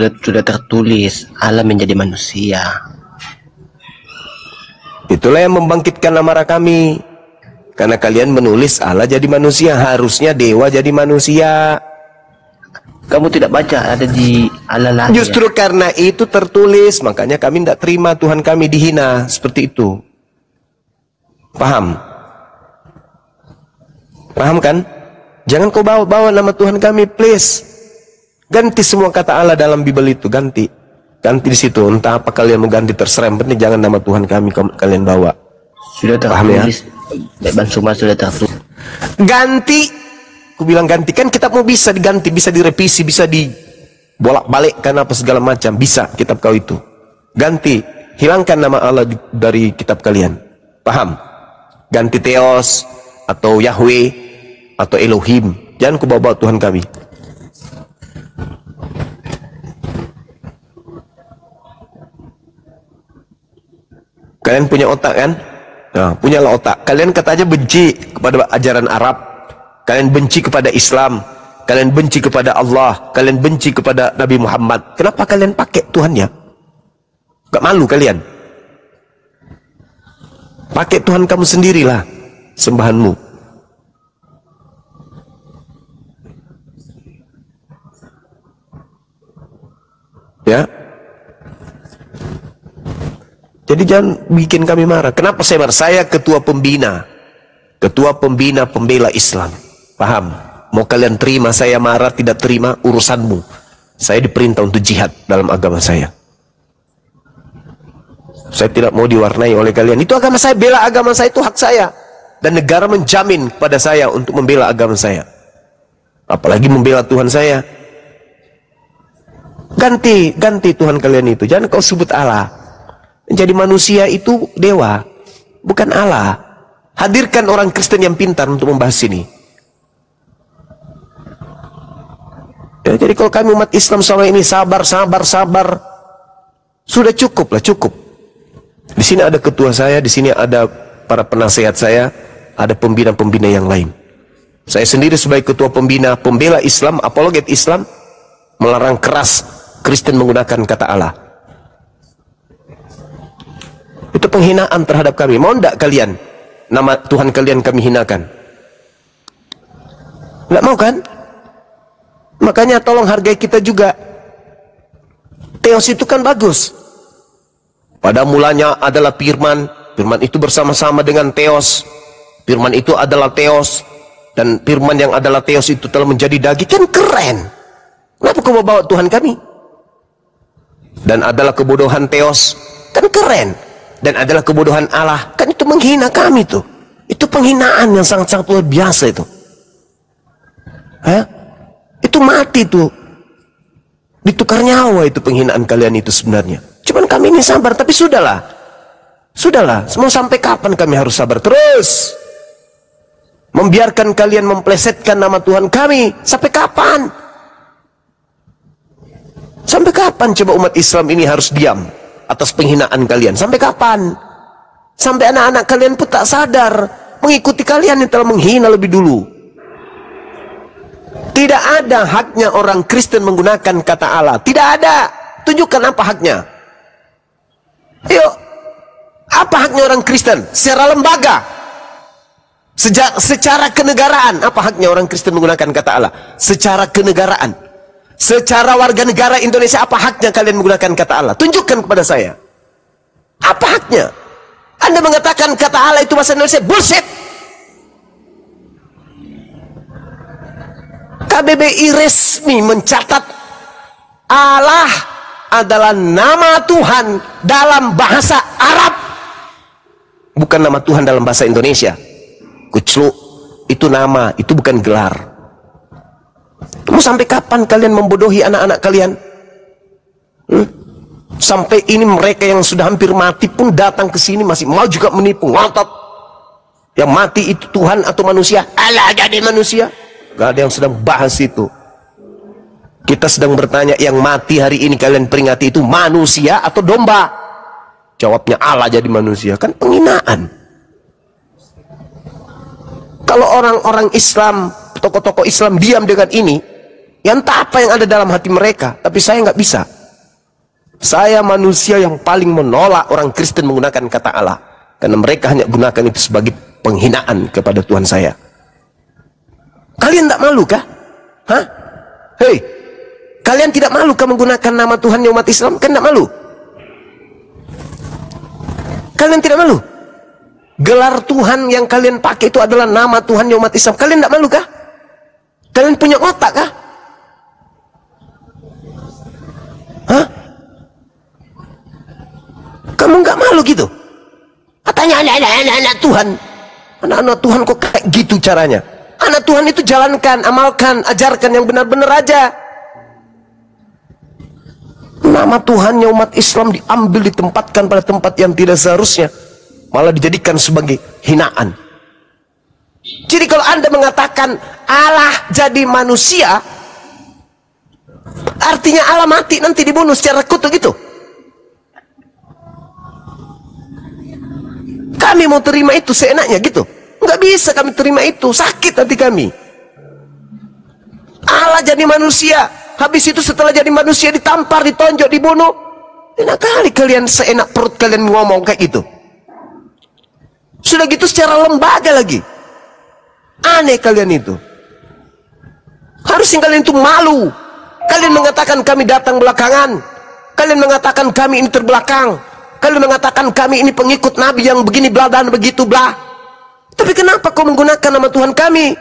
sudah tertulis Allah menjadi manusia. Itulah yang membangkitkan amarah kami. Karena kalian menulis Allah jadi manusia, harusnya dewa jadi manusia. Kamu tidak baca ada di Allah lahir. Justru karena itu tertulis, makanya kami tidak terima Tuhan kami dihina seperti itu. Paham? Paham kan? Jangan kau bawa nama Tuhan kami, please. Ganti semua kata Allah dalam Bible itu, ganti. Ganti di situ, entah apa kalian mau ganti terserah, yang penting jangan nama Tuhan kami kalian bawa. Sudah tertulis, Bang Suma sudah tertulis. Ganti. Aku bilang ganti, kan kitab mau bisa diganti, bisa direvisi, bisa dibolak-balik karena apa segala macam, bisa kitab kau itu. Ganti, hilangkan nama Allah dari kitab kalian. Paham? Ganti Theos atau Yahweh atau Elohim. Jangan ku bawa Tuhan kami. Kalian punya otak kan? Nah, punyalah otak. Kalian katanya benci kepada ajaran Arab. Kalian benci kepada Islam. Kalian benci kepada Allah. Kalian benci kepada Nabi Muhammad. Kenapa kalian pakai Tuhannya? Gak malu kalian? Pakai Tuhan kamu sendirilah, sembahanmu. Ya. Jadi jangan bikin kami marah. Kenapa saya marah? Saya ketua pembina. Ketua pembina pembela Islam. Paham? Mau kalian terima saya marah, tidak terima, urusanmu. Saya diperintah untuk jihad dalam agama saya. Saya tidak mau diwarnai oleh kalian. Itu agama saya, bela agama saya, itu hak saya. Dan negara menjamin kepada saya untuk membela agama saya. Apalagi membela Tuhan saya. Ganti Tuhan kalian itu. Jangan kau sebut Allah. Menjadi manusia itu dewa, bukan Allah. Hadirkan orang Kristen yang pintar untuk membahas ini. Ya, jadi kalau kami umat Islam selama ini sabar. Sudah cukup lah, cukup. Di sini ada ketua saya, di sini ada para penasehat saya, ada pembina-pembina yang lain. Saya sendiri sebagai ketua pembina, pembela Islam, apologet Islam, melarang keras Kristen menggunakan kata Allah. Itu penghinaan terhadap kami. Mau enggak kalian nama Tuhan kalian kami hinakan? Enggak mau kan? Makanya tolong hargai kita juga. Theos itu kan bagus. Pada mulanya adalah firman. Firman itu bersama-sama dengan Theos. Firman itu adalah Theos. Dan firman yang adalah Theos itu telah menjadi daging. Kan keren. Kenapa kau bawa Tuhan kami? Dan adalah kebodohan Theos. Kan keren. Dan adalah kebodohan Allah. Kan itu menghina kami tuh. Itu penghinaan yang sangat-sangat luar biasa itu. Hah? Itu mati tuh. Ditukar nyawa itu penghinaan kalian itu sebenarnya. Cuman kami ini sabar. Tapi sudahlah. Sudahlah. Mau sampai kapan kami harus sabar terus? Membiarkan kalian memplesetkan nama Tuhan kami. Sampai kapan? Sampai kapan coba umat Islam ini harus diam atas penghinaan kalian? Sampai kapan? Sampai anak-anak kalian pun tak sadar mengikuti kalian yang telah menghina lebih dulu. Tidak ada haknya orang Kristen menggunakan kata Allah. Tidak ada. Tunjukkan apa haknya. Yuk. Apa haknya orang Kristen? Secara lembaga. Secara kenegaraan. Apa haknya orang Kristen menggunakan kata Allah? Secara kenegaraan. Secara warga negara Indonesia, apa haknya kalian menggunakan kata Allah? Tunjukkan kepada saya. Apa haknya? Anda mengatakan kata Allah itu bahasa Indonesia. Bullshit. KBBI resmi mencatat Allah adalah nama Tuhan dalam bahasa Arab. Bukan nama Tuhan dalam bahasa Indonesia. Kuclu, itu nama, itu bukan gelar. Mau sampai kapan kalian membodohi anak-anak kalian? Sampai ini mereka yang sudah hampir mati pun datang ke sini masih mau juga menipu, ngotot. Yang mati itu Tuhan atau manusia? Allah jadi manusia. Gak ada yang sedang bahas itu. Kita sedang bertanya, yang mati hari ini kalian peringati itu manusia atau domba? Jawabnya Allah jadi manusia. Kan penghinaan. Kalau orang-orang Islam, tokoh-tokoh Islam diam dengan ini, yang tak apa yang ada dalam hati mereka. Tapi saya nggak bisa. Saya manusia yang paling menolak orang Kristen menggunakan kata Allah. karena mereka hanya gunakan itu sebagai penghinaan kepada Tuhan saya. Kalian tak malu kah? Hah? Hei, kalian tidak malu kah menggunakan nama Tuhannya umat Islam? Kan tidak malu? Kalian tidak malu? Gelar Tuhan yang kalian pakai itu adalah nama Tuhannya umat Islam. Kalian tidak malu kah? Kalian punya otak kah? Hah? Kamu nggak malu gitu? Katanya anak-anak Tuhan. Anak-anak Tuhan kok kayak gitu caranya? Anak Tuhan itu jalankan, amalkan, ajarkan yang benar-benar aja. Nama Tuhannya umat Islam diambil, ditempatkan pada tempat yang tidak seharusnya, malah dijadikan sebagai hinaan. Jadi kalau Anda mengatakan Allah jadi manusia, artinya Allah mati nanti dibunuh secara kutuk gitu. Kami mau terima itu seenaknya gitu? Nggak bisa kami terima itu, sakit hati kami. Allah jadi manusia, habis itu setelah jadi manusia ditampar, ditonjok, dibunuh. Enak kali kalian, seenak perut kalian ngomong kayak gitu. Sudah gitu secara lembaga lagi. Aneh kalian itu. Harusnya kalian itu malu. Kalian mengatakan kami datang belakangan. Kalian mengatakan kami ini terbelakang. Kalian mengatakan kami ini pengikut Nabi yang begini bla dan begitu bla. Tapi kenapa kau menggunakan nama Tuhan kami?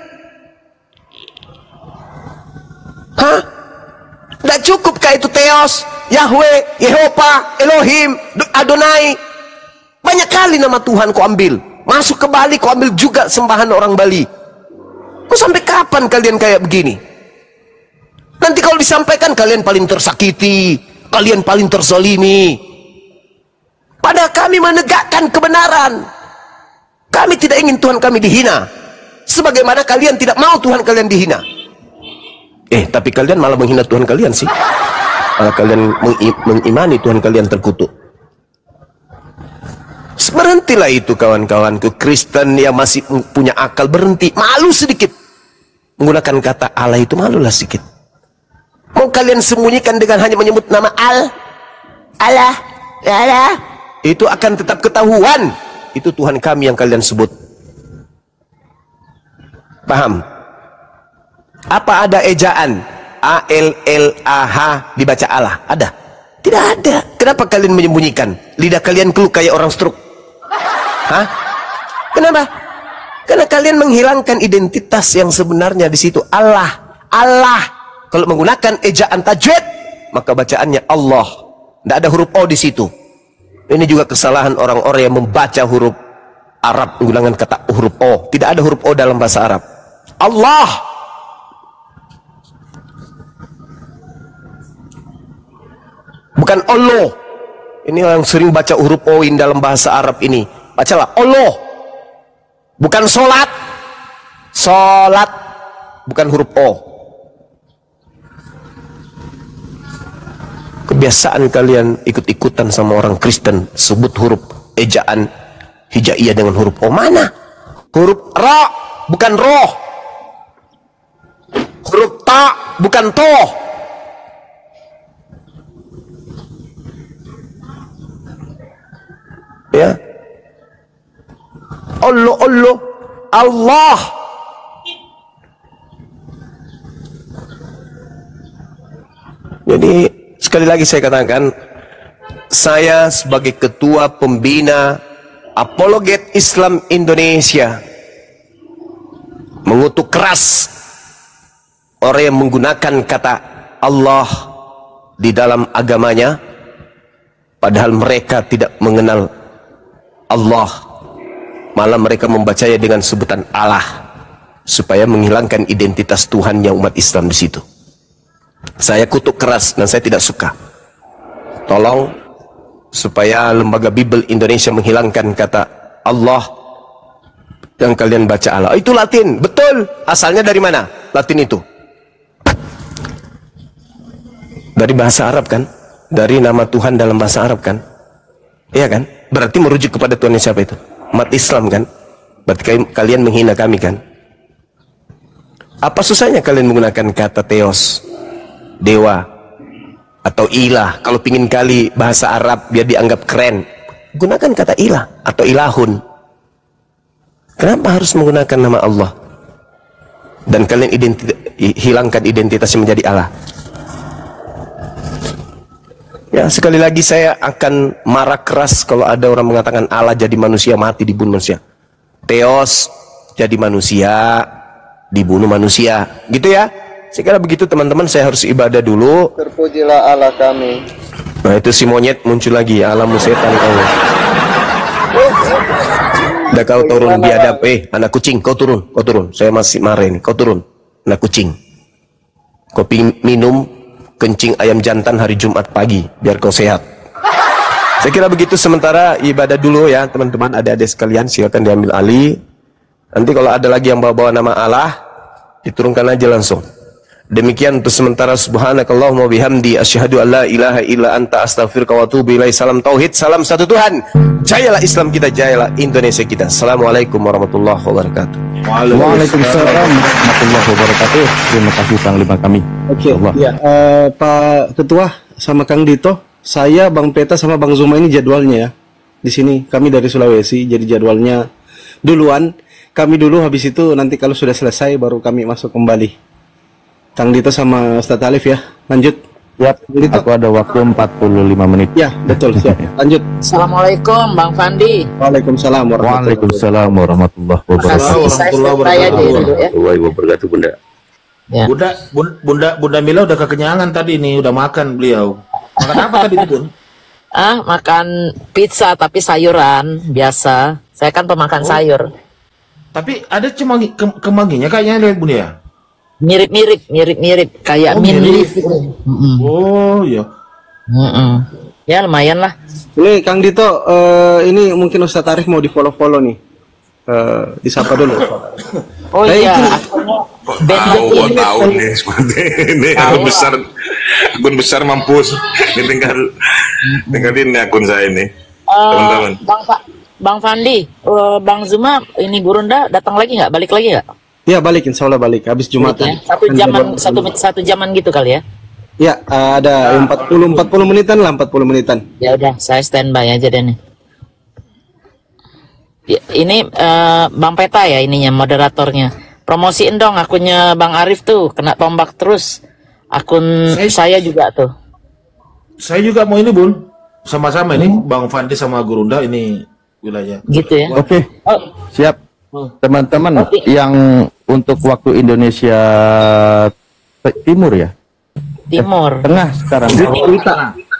Hah? Tidak cukupkah itu Theos, Yahweh, Yehova, Elohim, Adonai? Banyak kali nama Tuhan kau ambil. Masuk ke Bali kau ambil juga sembahan orang Bali. Kau sampai kapan kalian kayak begini? Nanti kalau disampaikan kalian paling tersakiti, kalian paling terzalimi. Padahal kami menegakkan kebenaran. Kami tidak ingin Tuhan kami dihina, sebagaimana kalian tidak mau Tuhan kalian dihina. Tapi kalian malah menghina Tuhan kalian sih. Malah kalian mengimani Tuhan kalian terkutuk. Berhentilah itu kawan-kawanku Kristen yang masih punya akal, berhenti. Malu sedikit menggunakan kata Allah itu, malulah sedikit. Mau kalian sembunyikan dengan hanya menyebut nama Allah, itu akan tetap ketahuan. Itu Tuhan kami yang kalian sebut. Paham? Apa ada ejaan A-L-L-A-H dibaca Allah? Ada? Tidak ada. Kenapa kalian menyembunyikan? Lidah kalian keluh kayak orang stroke. Hah? Kenapa? Karena kalian menghilangkan identitas yang sebenarnya di situ. Allah. Kalau menggunakan ejaan tajwid, maka bacaannya Allah. Tidak ada huruf O di situ. Ini juga kesalahan orang-orang yang membaca huruf Arab menggunakan kata huruf O. Tidak ada huruf O dalam bahasa Arab. Allah. Bukan Allah. Ini yang sering baca huruf O in dalam bahasa Arab ini. Bacalah Allah. Bukan solat. Solat. Bukan huruf O. Kebiasaan kalian ikut-ikutan sama orang Kristen, sebut huruf ejaan hijaiyah dengan huruf O. Mana? Huruf Ra, bukan Roh. Huruf Ta, bukan Toh. Ya. Allah. Jadi sekali lagi saya katakan, saya sebagai ketua pembina Apologet Islam Indonesia mengutuk keras orang yang menggunakan kata Allah di dalam agamanya, padahal mereka tidak mengenal Allah, malah mereka membacanya dengan sebutan Allah supaya menghilangkan identitas Tuhan yang umat Islam di situ. Saya kutuk keras dan saya tidak suka. Tolong supaya Lembaga Bible Indonesia menghilangkan kata Allah yang kalian baca Allah. Itu Latin, betul. Asalnya dari mana? Latin itu dari bahasa Arab kan? Dari nama Tuhan dalam bahasa Arab kan? Iya kan? Berarti merujuk kepada Tuhan siapa itu? Umat Islam kan? Berarti kalian menghina kami kan? Apa susahnya kalian menggunakan kata Theos, dewa, atau ilah? Kalau pingin kali bahasa Arab biar dianggap keren, gunakan kata ilah atau ilahun. Kenapa harus menggunakan nama Allah? Dan kalian hilangkan identitasnya menjadi Allah. Ya, sekali lagi saya akan marah keras kalau ada orang mengatakan Allah jadi manusia, mati dibunuh manusia. Theos jadi manusia, dibunuh manusia, gitu ya. Saya kira begitu teman-teman, saya harus ibadah dulu. Terpujilah Allah kami. Nah itu si monyet muncul lagi, alamu setan kau. Udah kau turun biadab, anak kucing, kau turun. Saya masih marah ini, kau turun, anak kucing. Kopi minum kencing ayam jantan hari Jumat pagi, biar kau sehat. Saya kira begitu, sementara ibadah dulu ya teman-teman, adik-adik sekalian, silakan diambil alih. Nanti kalau ada lagi yang bawa-bawa nama Allah, diturunkan aja langsung. Demikian untuk sementara. Subhanakallahumma bihamdi asyhadu an la ilaha illa anta astaghfiruka wa atubu ilaik. Salam tauhid, salam satu Tuhan. Jayalah Islam kita, jayalah Indonesia kita. Assalamualaikum warahmatullahi wabarakatuh. Waalaikumsalam warahmatullahi wabarakatuh. Terima kasih Panglima kami. Oke, ya, Pak Ketua sama Kang Dito, saya, Bang Peta sama Bang Zuma ini jadwalnya ya. Di sini kami dari Sulawesi, jadi jadwalnya duluan. Kami dulu, habis itu nanti kalau sudah selesai baru kami masuk kembali. Kang Dito sama Ustadz Alif ya, lanjut. Siap, aku ada waktu 45 menit. Ya, betul, siap. Lanjut. Assalamualaikum Bang Fandi. Waalaikumsalam warahmatullahi wabarakatuh. Warahmatullahi wabarakatuh, Bunda. Ya. Bunda Mila udah kekenyangan tadi nih, udah makan beliau. Makan apa tadi itu, Bun? Makan pizza tapi sayuran biasa. Saya kan pemakan sayur. Tapi ada kemanginya kayaknya lihat Bun ya. Mirip kayak mint leaf gitu. Oh iya. Ya lumayan lah. Ini Kang Dito, ini mungkin Ustadz Arif mau di follow nih. Disapa dulu. Oh iya. Tahu nih seperti ini. Akun besar mampus. Ini tinggalin akun saya ini. Teman-teman. Bang Fandi, Bang Zuma, ini Gurunda datang lagi nggak? Balik lagi nggak? Ya balik, insya Allah balik. Habis Jumatan. Satu jaman gitu kali ya? Ya, ada 40 menitan lah, 40 menitan. Ya udah, saya standby aja deh nih. Ya, ini Bang Peta ya ininya, moderatornya. Promosiin dong akunnya Bang Arif tuh, kena tombak terus. Akun saya juga tuh. Saya juga mau ini Bun. Sama-sama ini, Bang Fandi sama Gurunda ini wilayah. Gitu ya? Oke, siap. Teman-teman yang untuk waktu Indonesia Timur ya? Tengah sekarang.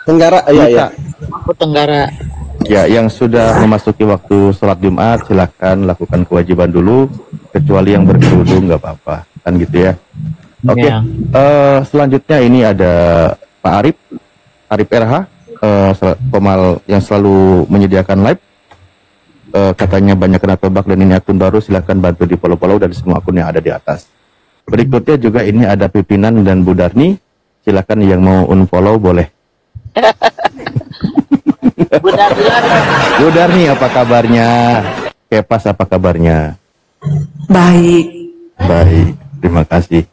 Tenggara, iya. Aku Tenggara. Ya, yang sudah memasuki waktu sholat Jumat, silakan lakukan kewajiban dulu, kecuali yang berkerudung nggak apa-apa, kan gitu ya. Oke, selanjutnya ini ada Pak Arif RH, pemal yang selalu menyediakan live. Katanya banyak kena tebak dan ini akun baru, silahkan bantu di follow dan semua akun yang ada di atas. Berikutnya juga ini ada Pimpinan dan Bu Darni, silahkan yang mau unfollow boleh. Bu Darni apa kabarnya? Kepas apa kabarnya? Baik, terima kasih.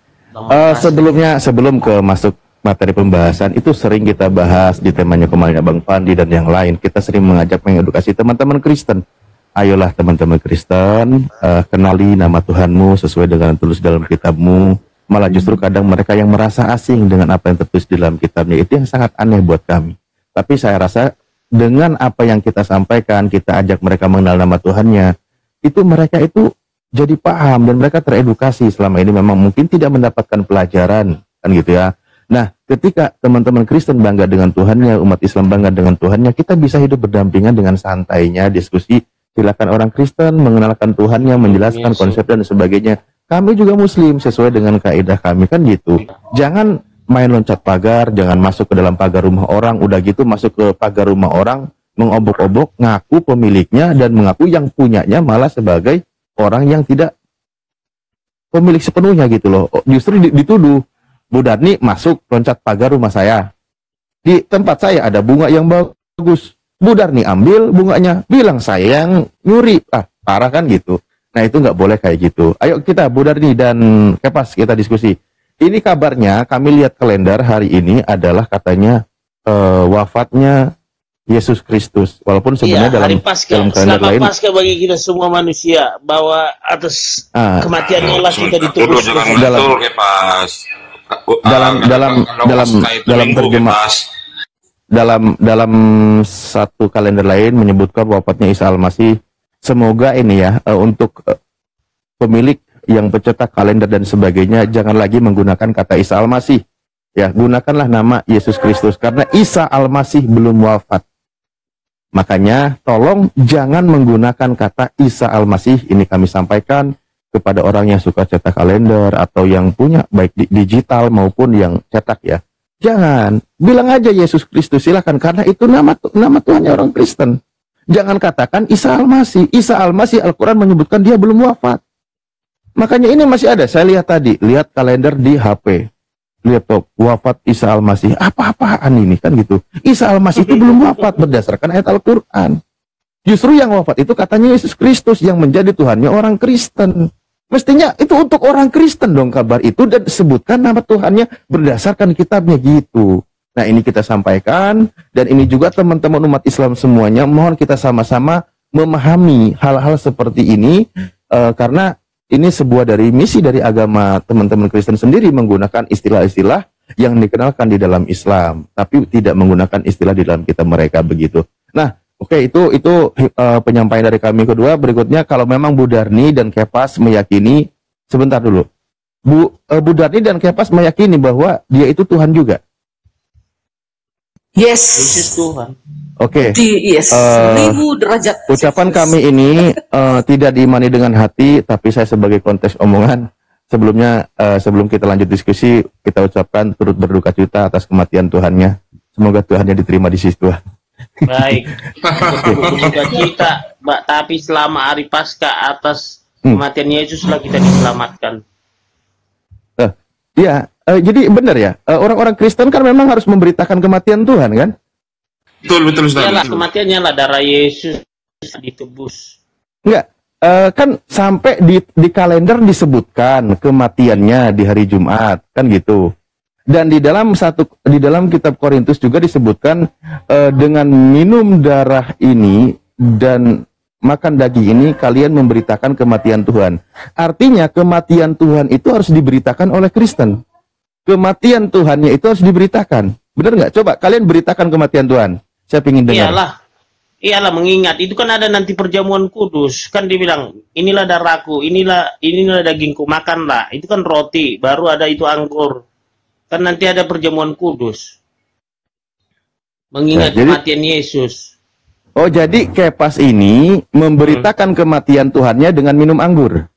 Sebelum ke masuk materi pembahasan, itu sering kita bahas di temanya kemarin Bang Fandi dan yang lain. Kita sering mengajak mengedukasi teman-teman Kristen. Ayolah teman-teman Kristen, kenali nama Tuhanmu sesuai dengan tulis dalam kitabmu. Malah justru kadang mereka yang merasa asing dengan apa yang tertulis di dalam kitabnya, itu yang sangat aneh buat kami. Tapi saya rasa dengan apa yang kita sampaikan, kita ajak mereka mengenal nama Tuhannya, itu mereka itu jadi paham dan mereka teredukasi. Selama ini memang mungkin tidak mendapatkan pelajaran, kan gitu ya. Nah, ketika teman-teman Kristen bangga dengan Tuhannya, umat Islam bangga dengan Tuhannya, kita bisa hidup berdampingan dengan santainya, diskusi. Silakan orang Kristen mengenalkan Tuhannya, menjelaskan konsep dan sebagainya. Kami juga Muslim sesuai dengan kaidah kami, kan gitu. Jangan main loncat pagar, jangan masuk ke dalam pagar rumah orang, udah gitu masuk ke pagar rumah orang, mengobok-obok, ngaku pemiliknya dan mengaku yang punyanya malah sebagai orang yang tidak pemilik sepenuhnya gitu loh. Justru dituduh, Bu Darni masuk loncat pagar rumah saya. Di tempat saya ada bunga yang bagus. Bu Darni ambil bunganya, bilang saya yang nyuri. Parah kan gitu. Nah itu nggak boleh kayak gitu. Ayo kita Bu Darni dan Kepas kita diskusi. Ini kabarnya kami lihat kalender hari ini adalah katanya wafatnya Yesus Kristus. Walaupun Iya, sebenarnya dalam hari Paskah, kalender selamat lain, Paskah bagi kita semua manusia, bahwa atas kematiannya lah kita Dulu ditebus. jangan dalam betul kayak pas dalam terjemah dalam satu kalender lain menyebutkan wafatnya Isa Al-Masih. Semoga ini ya untuk pemilik yang pencetak kalender dan sebagainya jangan lagi menggunakan kata Isa Al-Masih. Ya, gunakanlah nama Yesus Kristus karena Isa Al-Masih belum wafat. Makanya tolong jangan menggunakan kata Isa Al-Masih. Ini kami sampaikan kepada orang yang suka cetak kalender atau yang punya baik digital maupun yang cetak ya. Jangan, bilang aja Yesus Kristus silakan karena itu nama Tuhannya orang Kristen. Jangan katakan Isa Al-Masih. Isa Al-Masih Al-Quran menyebutkan dia belum wafat. Makanya ini masih ada. Saya lihat tadi, lihat kalender di HP. Lihat tuh, wafat Isa Al-Masih. Apa-apaan ini kan gitu. Isa Al-Masih itu belum wafat berdasarkan ayat Al-Quran. Justru yang wafat itu katanya Yesus Kristus yang menjadi Tuhannya orang Kristen. Mestinya itu untuk orang Kristen dong kabar itu dan disebutkan nama Tuhannya berdasarkan kitabnya gitu. Nah ini kita sampaikan dan ini juga teman-teman umat Islam semuanya mohon kita sama-sama memahami hal-hal seperti ini karena ini sebuah dari misi dari agama teman-teman Kristen sendiri menggunakan istilah-istilah yang dikenalkan di dalam Islam tapi tidak menggunakan istilah di dalam kitab mereka begitu. Nah oke, itu penyampaian dari kami. Kedua, berikutnya kalau memang Bu Darni dan Kepas meyakini, sebentar dulu. Bu Darni dan Kepas meyakini bahwa dia itu Tuhan juga. Yes. Yesus Tuhan. Oke. Yes. 1000 derajat. Ucapan kami ini tidak diimani dengan hati, tapi saya sebagai konteks omongan, sebelumnya sebelum kita lanjut diskusi, kita ucapkan turut berduka cita atas kematian Tuhannya. Semoga Tuhannya diterima di sisi Tuhan. Baik, berduka cita, Mbak. Tapi selama hari Paskah atas kematian Yesus lah kita diselamatkan. Ya, jadi benar ya. Orang-orang Kristen kan memang harus memberitakan kematian Tuhan kan? Betul Ustaz. Iyalah kematiannya lah darah Yesus ditebus. Enggak, kan sampai di kalender disebutkan kematiannya di hari Jumat kan gitu. Dan di dalam kitab Korintus juga disebutkan dengan minum darah ini dan makan daging ini kalian memberitakan kematian Tuhan. Artinya kematian Tuhan itu harus diberitakan oleh Kristen. Kematian Tuhannya itu harus diberitakan. Benar nggak? Coba kalian beritakan kematian Tuhan. Saya ingin dengar. Iyalah mengingat itu kan ada nanti perjamuan kudus kan dibilang inilah darahku, inilah dagingku, makanlah. Itu kan roti, baru ada itu anggur. Kan nanti ada perjamuan kudus mengingat kematian Yesus. Oh jadi Kepas ini memberitakan kematian Tuhannya dengan minum anggur.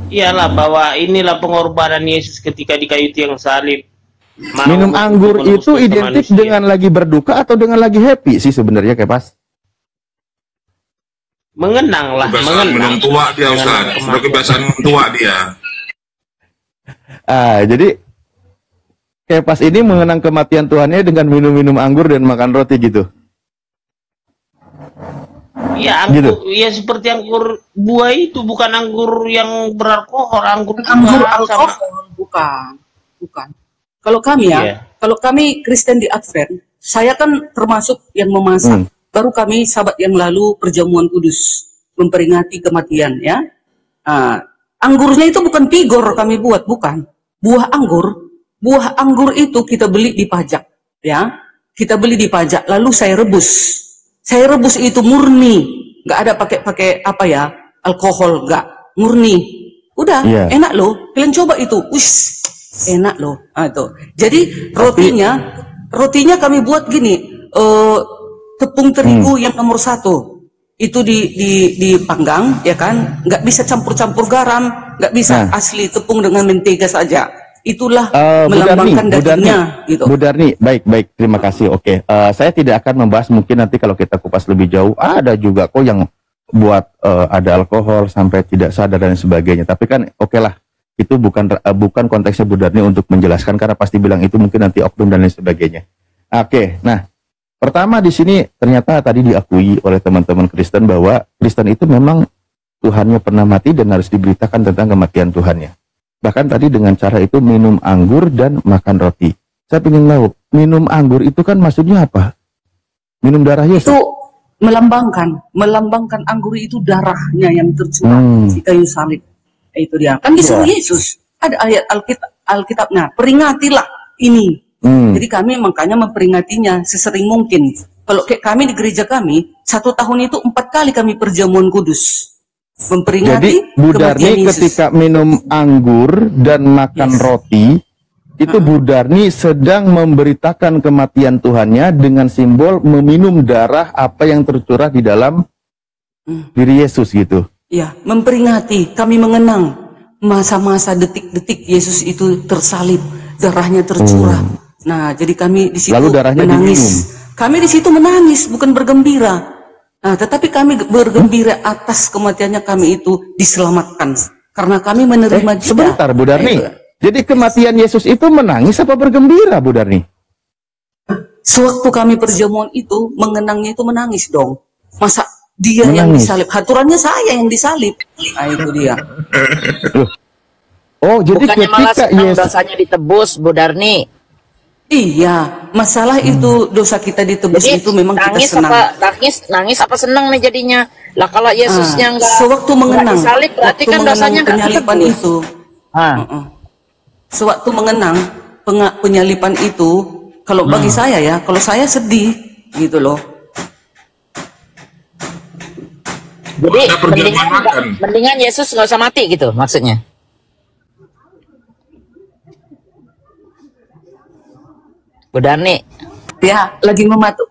Iyalah bahwa inilah pengorbanan Yesus ketika di kayu tiang salib. Minum anggur itu identik dengan lagi berduka atau dengan lagi happy sih sebenarnya Kepas? Mengenang lah, mengenang tua dia Ustaz. Sudah kebiasaan tua dia. Jadi Kepas ini mengenang kematian Tuhannya dengan minum-minum anggur dan makan roti gitu. Iya, anggur, ya seperti anggur buah itu bukan anggur yang beralkohol, anggur alkohol bukan. Kalau kami kalau kami Kristen di Advent, saya kan termasuk yang memasak. Baru kami sahabat yang lalu perjamuan kudus memperingati kematian ya. Anggurnya itu bukan pigor kami buat, bukan. Buah anggur itu kita beli di pajak, ya. Kita beli di pajak, lalu saya rebus. Saya rebus itu murni, nggak ada pakai apa ya, alkohol, nggak, murni. Udah, enak loh. Kalian coba itu, wis, enak loh. Tuh. Jadi rotinya kami buat gini, tepung terigu yang nomor 1 itu dipanggang, ya kan? Nggak bisa campur-campur garam, nggak bisa asli tepung dengan mentega saja. Itulah melambangkan dagingnya gitu. Bu Darni, baik, terima kasih. Oke, saya tidak akan membahas, mungkin nanti kalau kita kupas lebih jauh, ada juga kok yang buat ada alkohol sampai tidak sadar dan sebagainya. Tapi kan oke lah, itu bukan konteksnya Bu Darni untuk menjelaskan karena pasti bilang itu mungkin nanti oknum dan lain sebagainya. Oke, nah pertama di sini ternyata tadi diakui oleh teman-teman Kristen bahwa Kristen itu memang Tuhannya pernah mati dan harus diberitakan tentang kematian Tuhannya. Bahkan tadi dengan cara itu minum anggur dan makan roti. Saya ingin tahu, minum anggur itu kan maksudnya apa? Minum darah Yesus. Itu melambangkan anggur itu darahnya yang tercurah di kayu salib. Itu dia. Kan disuruh Yesus. Ada ayat Alkitabnya, peringatilah ini. Jadi kami makanya memperingatinya sesering mungkin. Kalau kayak kami di gereja kami, 1 tahun itu 4 kali kami perjamuan kudus. Memperingati. Jadi Bu Darni ketika minum anggur dan makan roti, itu Bu Darni sedang memberitakan kematian Tuhannya dengan simbol meminum darah apa yang tercurah di dalam diri Yesus gitu. Ya, memperingati, kami mengenang masa-masa detik-detik Yesus itu tersalib, darahnya tercurah. Nah, jadi kami di situ menangis. Kami di situ menangis, bukan bergembira. Nah, tetapi kami bergembira atas kematiannya kami itu diselamatkan. Karena kami menerima dia. Sebentar Bu Darni. Jadi kematian Yesus itu menangis apa bergembira Bu Darni? Sewaktu kami perjamuan itu, mengenangnya itu menangis dong. Masa dia menangis. Yang disalib, aturannya saya yang disalib. Nah, itu dia. Oh, jadi bukannya malah ketika senang Yesus dosanya ditebus, Bu Darni. Iya, masalah itu dosa kita ditebus Jadi, itu memang nangis kita senang. Nangis apa senang nih jadinya? Lah kalau Yesusnya enggak sewaktu mengenang, disalib berarti kan dosanya enggak penyalipan ditebus. itu. Sewaktu mengenang penyalipan itu, kalau bagi saya ya, kalau saya sedih gitu loh. Jadi mendingan Yesus nggak usah mati gitu maksudnya. Bu Darni. Ya, lagi mematuk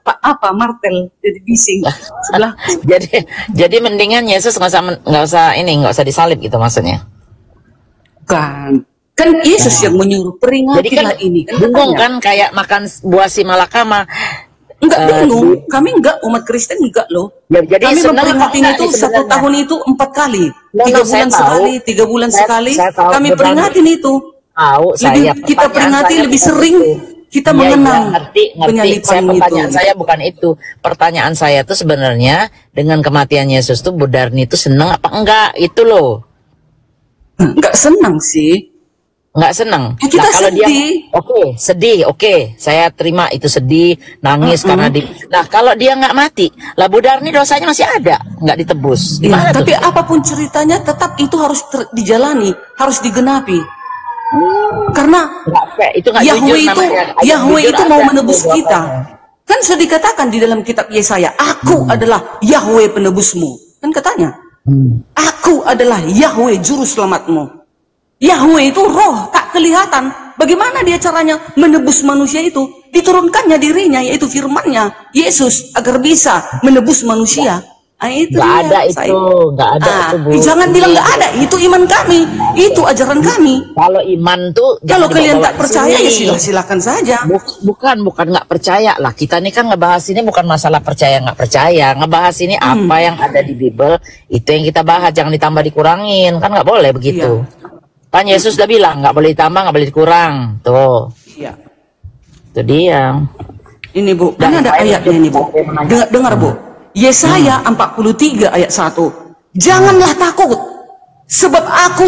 martel jadi bising sebelah. jadi mendingan Yesus nggak usah disalib gitu maksudnya. Kan Yesus yang menyuruh peringatilah ini. Bingung kan kayak makan buah si malakama. Enggak bingung, kami enggak, umat Kristen enggak loh. Ya, jadi kami memperingati itu 1 tahun itu 4 kali, 3 bulan sekali, 3 bulan sekali. Kami peringatin itu. Kita peringati lebih sering. Kita mengenang penyalipan pertanyaan saya bukan itu. Pertanyaan saya tuh sebenarnya dengan kematian Yesus tuh Bu Darni itu senang apa enggak? Itu loh. Enggak senang sih. Enggak senang. Ya, kita kalau sedih. Dia sedih, saya terima itu sedih, nangis karena Nah, kalau dia nggak mati, lah Bu Darni dosanya masih ada, nggak ditebus. Ya, tapi apapun ceritanya tetap itu harus dijalani, harus digenapi. Karena Yahweh itu mau menebus kita. Kan sudah dikatakan di dalam kitab Yesaya, aku adalah Yahweh penebusmu. Kan katanya, aku adalah Yahweh juru selamatmu. Yahweh itu roh, tak kelihatan. Bagaimana dia caranya menebus manusia itu? Diturunkannya dirinya, yaitu firman-Nya, Yesus, agar bisa menebus manusia. Itu nggak ada itu, nggak ada itu Bu. Jangan bilang nggak ada, itu iman kami, itu ajaran kami. Kalau iman tuh, kalau kalian tak percaya ya silakan saja. Bukan nggak percaya lah. Kita ini kan ngebahas ini bukan masalah percaya nggak percaya, ngebahas ini apa yang ada di Bible, itu yang kita bahas, jangan ditambah dikurangin, kan nggak boleh begitu. Kan Yesus udah bilang nggak boleh ditambah, nggak boleh dikurang, tuh. Iya. Itu dia. Ini Bu, kan ada ayatnya ini Bu. Dengar Bu. Yesaya 43 ayat 1. Janganlah takut, sebab aku